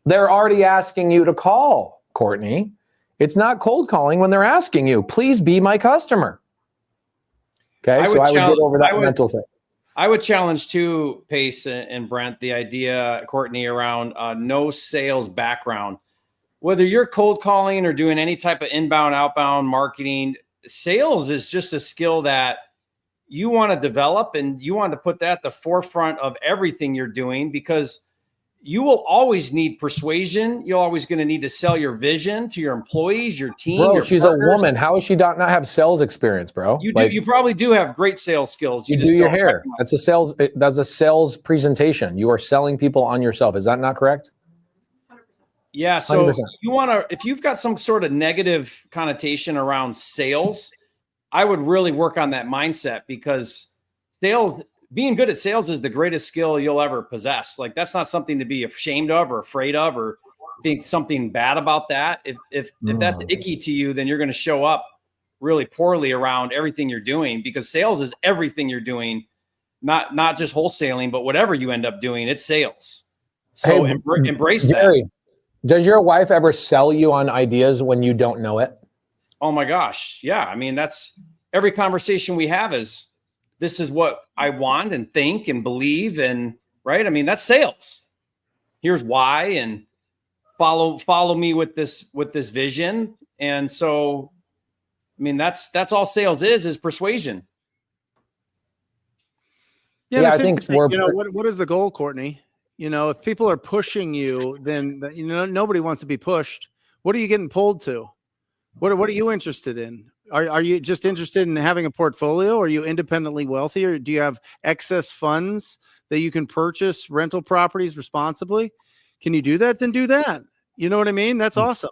They're already asking you to call, Courtney. It's not cold calling when they're asking you, please be my customer. Okay, so I would get over that mental thing. I would challenge too, Pace and Brent, the idea, Courtney, around no sales background. Whether you're cold calling or doing any type of inbound, outbound marketing, sales is just a skill that you want to develop, and you want to put that at the forefront of everything you're doing, because you will always need persuasion. You're always going to need to sell your vision to your employees, your team. Bro, your she's partners. a woman. How is she not have sales experience, bro? You do. You probably do have great sales skills. You just do your don't hair. recognize That's a sales. That's a sales presentation. You are selling people on yourself. Is that not correct? Yeah. So 100%. you want to, if you've got some sort of negative connotation around sales, I would really work on that mindset, because sales, being good at sales is the greatest skill you'll ever possess. Like, that's not something to be ashamed of or afraid of or think something bad about that. If that's icky to you, then you're going to show up really poorly around everything you're doing, because sales is everything you're doing, not just wholesaling, but whatever you end up doing, it's sales. So Hey, embrace Jerry, that. Does your wife ever sell you on ideas when you don't know it? Oh my gosh. Yeah. I mean, that's every conversation we have is, this is what I want and think and believe. And right. I mean, that's sales. Here's why, and follow me with this vision. And so, I mean, that's all sales is persuasion. Yeah, I think what is the goal, Courtney? If people are pushing you, then nobody wants to be pushed. What are you getting pulled to? What are you interested in? Are you just interested in having a portfolio? Are you independently wealthy, or do you have excess funds that you can purchase rental properties responsibly? Can you do that? Then do that. You know what I mean? That's awesome.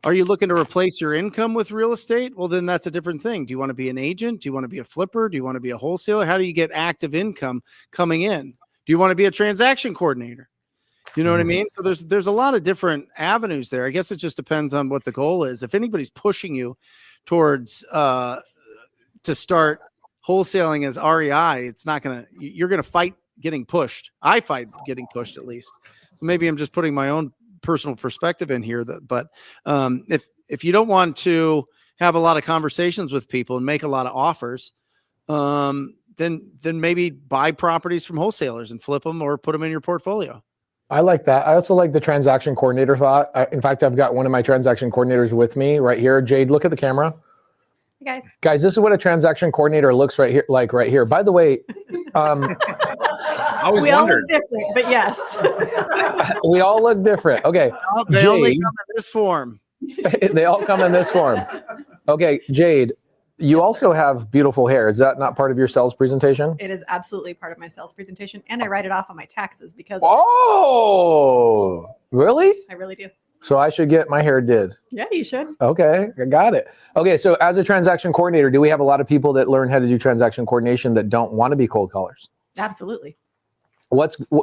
Are you looking to replace your income with real estate? Well, then that's a different thing. Do you want to be an agent? Do you want to be a flipper? Do you want to be a wholesaler? How do you get active income coming in? Do you want to be a transaction coordinator? You know what I mean? So there's a lot of different avenues there. I guess it just depends on what the goal is. If anybody's pushing you towards to start wholesaling as REI, you're going to fight getting pushed. I fight getting pushed, at least. So maybe I'm just putting my own personal perspective in here, but if you don't want to have a lot of conversations with people and make a lot of offers, then maybe buy properties from wholesalers and flip them or put them in your portfolio. I like that. I also like the transaction coordinator thought. In fact, I've got one of my transaction coordinators with me right here. Jade, look at the camera. Hey guys, this is what a transaction coordinator looks right here. By the way, we all look different, but yes, we all look different. Okay, they only come in this form. They all come in this form. Okay, Jade, you also have beautiful hair. Is that not part of your sales presentation? It is absolutely part of my sales presentation, and I write it off on my taxes because. Oh, really? I really do. So I should get my hair did. Yeah, you should. Okay, I got it. Okay, so as a transaction coordinator, do we have a lot of people that learn how to do transaction coordination that don't want to be cold callers? Absolutely.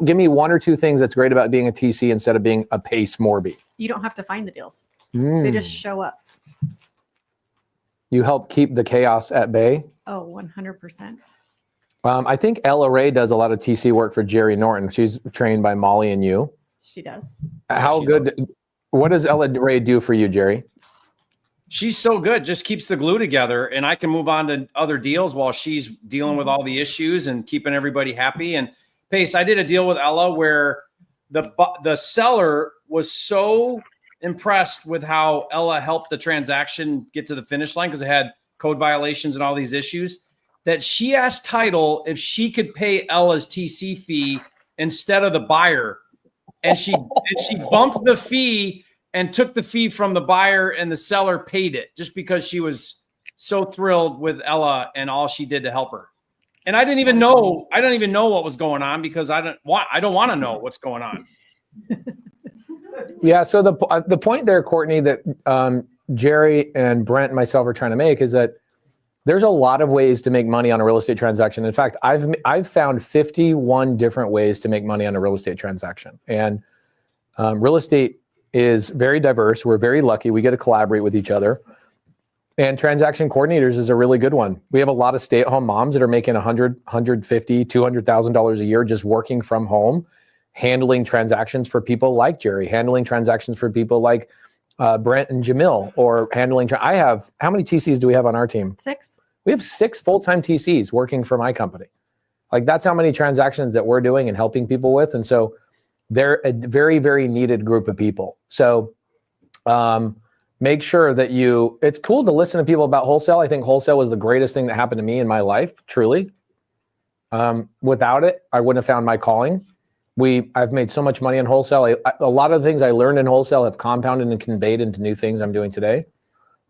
Give me one or two things that's great about being a TC instead of being a Pace Morby. You don't have to find the deals. They just show up. You help keep the chaos at bay. Oh, 100%. I think Ella Ray does a lot of TC work for Jerry Norton. She's trained by Molly and you. She does. What does Ella Ray do for you, Jerry? She's so good, just keeps the glue together, and I can move on to other deals while she's dealing with all the issues and keeping everybody happy. And Pace, I did a deal with Ella where the seller was so impressed with how Ella helped the transaction get to the finish line because it had code violations and all these issues, that she asked title if she could pay Ella's TC fee instead of the buyer. And she bumped the fee and took the fee from the buyer, and the seller paid it just because she was so thrilled with Ella and all she did to help her. And I don't even know what was going on because I don't want to know what's going on. Yeah. So the point there, Courtney, that Jerry and Brent and myself are trying to make is that there's a lot of ways to make money on a real estate transaction. In fact, I've found 51 different ways to make money on a real estate transaction. And real estate is very diverse. We're very lucky. We get to collaborate with each other. And transaction coordinators is a really good one. We have a lot of stay-at-home moms that are making $100,000, $150,000, $200,000 a year just working from home, handling transactions for people like Jerry, handling transactions for people like Brent and Jamil, or handling. How many TCs do we have on our team? 6. We have 6 full-time TCs working for my company. Like, that's how many transactions that we're doing and helping people with. And so they're a very, very needed group of people. So make sure that it's cool to listen to people about wholesale. I think wholesale was the greatest thing that happened to me in my life, truly. Without it, I wouldn't have found my calling. I've made so much money in wholesale. A lot of the things I learned in wholesale have compounded and conveyed into new things I'm doing today.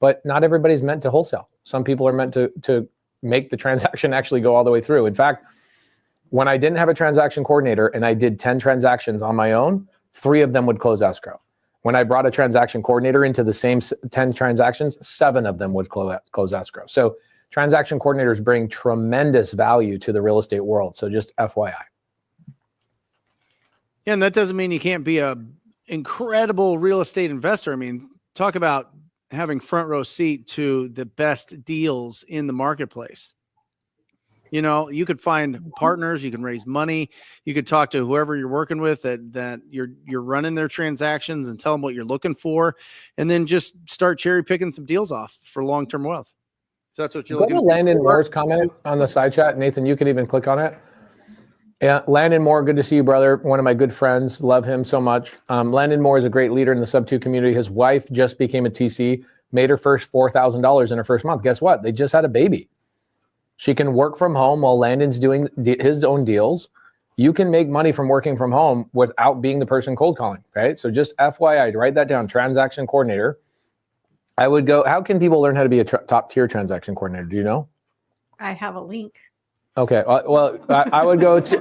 But not everybody's meant to wholesale. Some people are meant to make the transaction actually go all the way through. In fact, when I didn't have a transaction coordinator and I did 10 transactions on my own, 3 of them would close escrow. When I brought a transaction coordinator into the same 10 transactions, 7 of them would close escrow. So transaction coordinators bring tremendous value to the real estate world. So just FYI. Yeah, and that doesn't mean you can't be a incredible real estate investor. I mean, talk about having front row seat to the best deals in the marketplace. You know, you could find partners, you can raise money, you could talk to whoever you're working with that you're running their transactions and tell them what you're looking for, and then just start cherry picking some deals off for long-term wealth. So that's what you're looking for. Landon Moore's comment on the side chat. Nathan, you can even click on it. Yeah, Landon Moore, good to see you, brother. One of my good friends, love him so much. Landon Moore is a great leader in the Subto community. His wife just became a TC, made her first $4,000 in her first month. Guess what? They just had a baby. She can work from home while Landon's doing his own deals. You can make money from working from home without being the person cold calling, right? So just FYI, write that down, transaction coordinator. I would go, how can people learn how to be a top tier transaction coordinator? Do you know? I have a link. Okay. Well, I would go to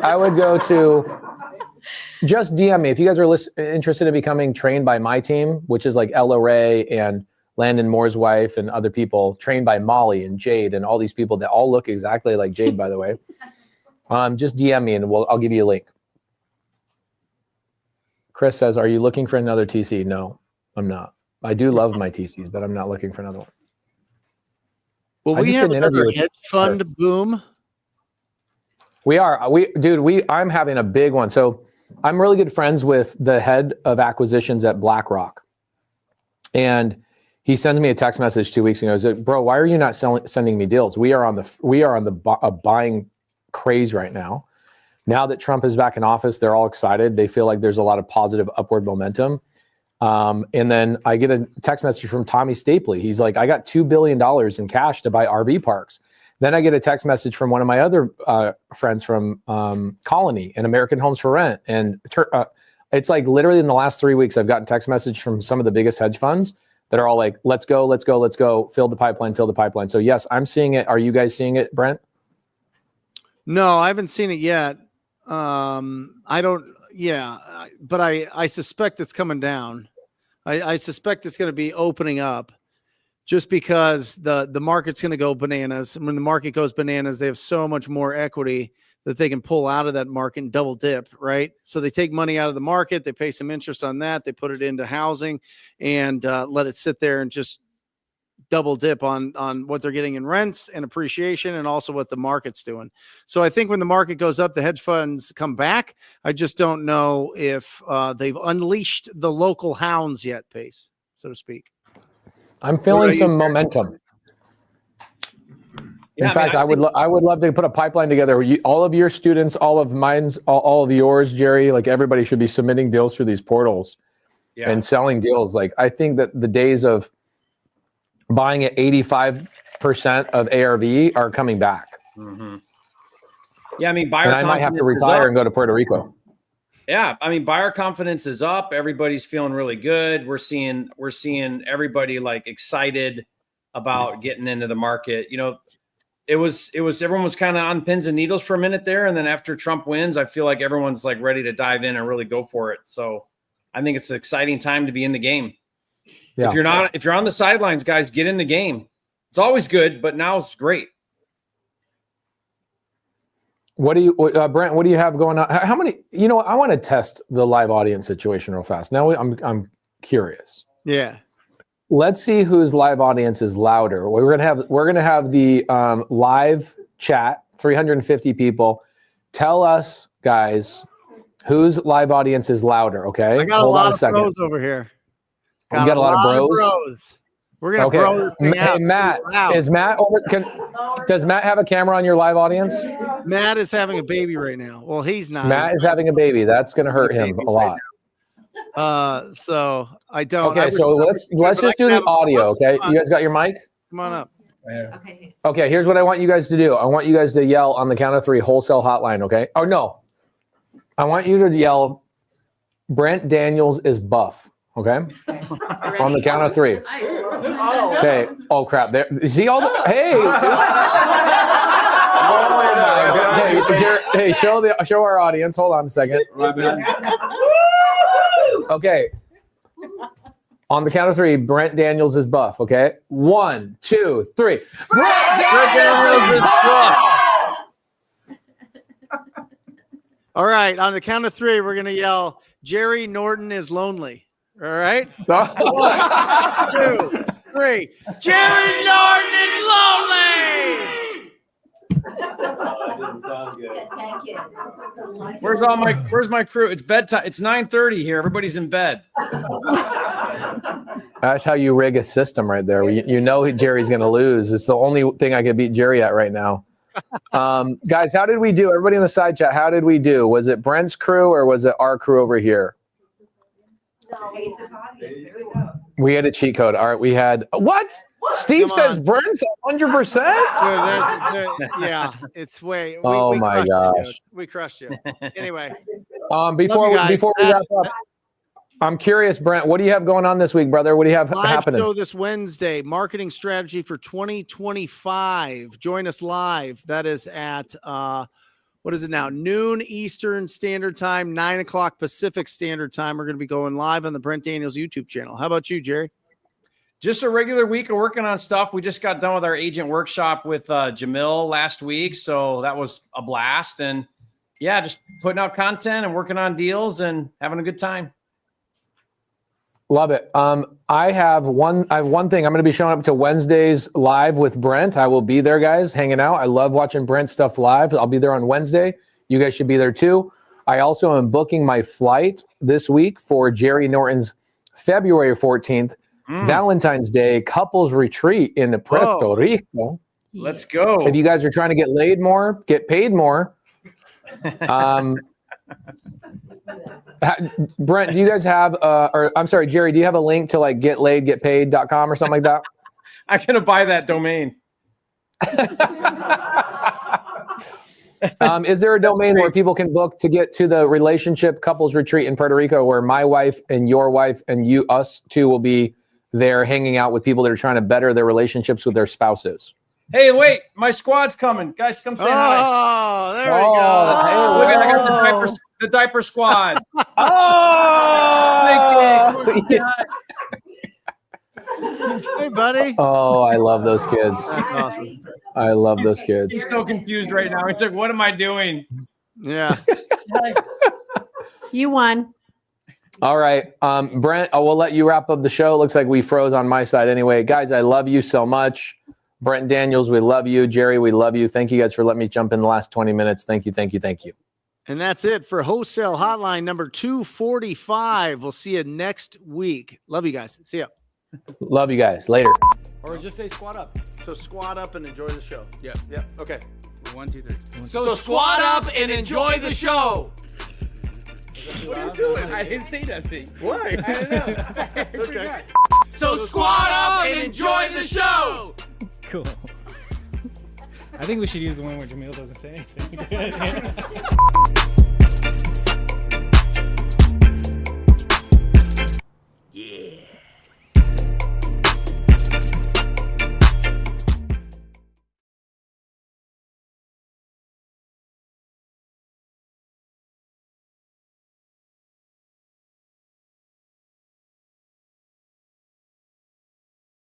just DM me. If you guys are interested in becoming trained by my team, which is like Ella Ray and Landon Moore's wife and other people, trained by Molly and Jade and all these people that all look exactly like Jade, by the way. Just DM me and I'll give you a link. Chris says, are you looking for another TC? No, I'm not. I do love my TCs, but I'm not looking for another one. Well, we have another hedge fund boom. I'm having a big one. So I'm really good friends with the head of acquisitions at BlackRock. And he sends me a text message 2 weeks ago. He goes, bro, why are you not sending me deals? We are on the buying craze right now. Now that Trump is back in office, they're all excited. They feel like there's a lot of positive upward momentum. And then I get a text message from Tommy Stapley. He's like, I got $2 billion in cash to buy RV parks. Then I get a text message from one of my other friends from Colony and American Homes for Rent. And it's like literally in the last 3 weeks, I've gotten text message from some of the biggest hedge funds that are all like, let's go, let's go, let's go. Fill the pipeline, fill the pipeline. So yes, I'm seeing it. Are you guys seeing it, Brent? No, I haven't seen it yet. I don't. Yeah, but I suspect it's coming down. I suspect it's going to be opening up just because the market's going to go bananas. And when the market goes bananas, they have so much more equity that they can pull out of that market and double dip, right? So they take money out of the market, they pay some interest on that, they put it into housing and let it sit there and just double dip on what they're getting in rents and appreciation and also what the market's doing. So I think when the market goes up, the hedge funds come back. I just don't know if they've unleashed the local hounds yet, Pace, so to speak. I'm feeling some momentum. In fact, I would love to put a pipeline together. All of your students, all of mine's, all of yours, Jerry, like everybody should be submitting deals through these portals and selling deals. Like I think that the days of buying at 85% of ARV are coming back. Mm-hmm. Yeah, I mean, buyer and I might have to retire and go to Puerto Rico. Yeah, I mean, buyer confidence is up. Everybody's feeling really good. We're seeing everybody like excited about getting into the market. You know, it was everyone was kind of on pins and needles for a minute there, and then after Trump wins, I feel like everyone's like ready to dive in and really go for it. So I think it's an exciting time to be in the game. Yeah. If you're on the sidelines, guys, get in the game. It's always good, but now it's great. What do you, Brent? What do you have going on? How many? You know, I want to test the live audience situation real fast. Now I'm curious. Yeah. Let's see whose live audience is louder. We're gonna have the live chat, 350 people. Tell us, guys, whose live audience is louder. Okay. I got a lot of pros over here. You got a lot of bros. We're gonna bro this thing out. Hey, Matt, is Matt over? Does Matt have a camera on your live audience? Matt is having a baby right now. Well, he's not. Matt is having a baby. That's gonna hurt him a lot. So I don't. Okay, so let's just do the audio. Okay, you guys got your mic? Come on up. Okay, here's what I want you guys to do. I want you guys to yell on the count of 3, wholesale hotline. Okay. Oh no, I want you to yell, Brent Daniels is buff. Okay. On the count of 3. Okay. Oh crap! There. See all the. Hey. Oh my God. Hey, show our audience. Hold on a second. Okay. On the count of 3, Brent Daniels is buff. Okay. 1, 2, 3. Brent Daniels is buff. All right. On the count of 3, we're gonna yell, Jerry Norton is lonely. All right. 1, 2, 3. Jerry Norton is lonely. Where's my crew? It's bedtime. It's 9:30 here. Everybody's in bed. That's how you rig a system right there. You know Jerry's going to lose. It's the only thing I could beat Jerry at right now. Guys, how did we do? Everybody in the side chat, how did we do? Was it Brent's crew or was it our crew over here? We had a cheat code. All right, we had what? Steve says Brent's 100%. Yeah, it's way. Oh my gosh, we crushed you. Anyway, before we wrap up, I'm curious, Brent, what do you have going on this week, brother? What do you have happening? Live show this Wednesday, marketing strategy for 2025. Join us live. That is at what is it now? Noon Eastern Standard Time, 9 o'clock Pacific Standard Time. We're going to be going live on the Brent Daniels YouTube channel. How about you, Jerry? Just a regular week of working on stuff. We just got done with our agent workshop with Jamil last week, so that was a blast. And yeah, just putting out content and working on deals and having a good time. Love it. I have one thing. I'm going to be showing up to Wednesdays live with Brent. I will be there, guys, hanging out. I love watching Brent stuff live. I'll be there on Wednesday. You guys should be there too. I also am booking my flight this week for Jerry Norton's February 14th, Valentine's Day couples retreat in Puerto Rico. Let's go. If you guys are trying to get laid more, get paid more. Brent, do you guys have, or I'm sorry, Jerry, do you have a link to like getlaidgetpaid.com or something like that? I'm going to buy that domain. Is there a domain where people can book to get to the relationship couples retreat in Puerto Rico where my wife and your wife and us two will be there hanging out with people that are trying to better their relationships with their spouses? Hey, wait, my squad's coming. Guys, come say hi. Oh, there we go. Hey, look, I got the diaper squad. Hey, buddy. Oh, I love those kids. That's awesome. I love those kids. He's so confused right now. He's like, what am I doing? Yeah. You won. All right. Brent, I will let you wrap up the show. It looks like we froze on my side anyway. Guys, I love you so much. Brent Daniels, we love you. Jerry, we love you. Thank you guys for letting me jump in the last 20 minutes. Thank you, thank you, thank you. And that's it for Wholesale Hotline number 245. We'll see you next week. Love you guys. See ya. Love you guys. Later. Or just say squat up. So squat up and enjoy the show. Yeah. Yeah. Okay. 1, 2, 3. So squat up and enjoy the show. What are you doing? I didn't say nothing. Why? I don't know. Okay. So squat up and enjoy the show. Cool. I think we should use the one where Jamil doesn't say anything. Yeah.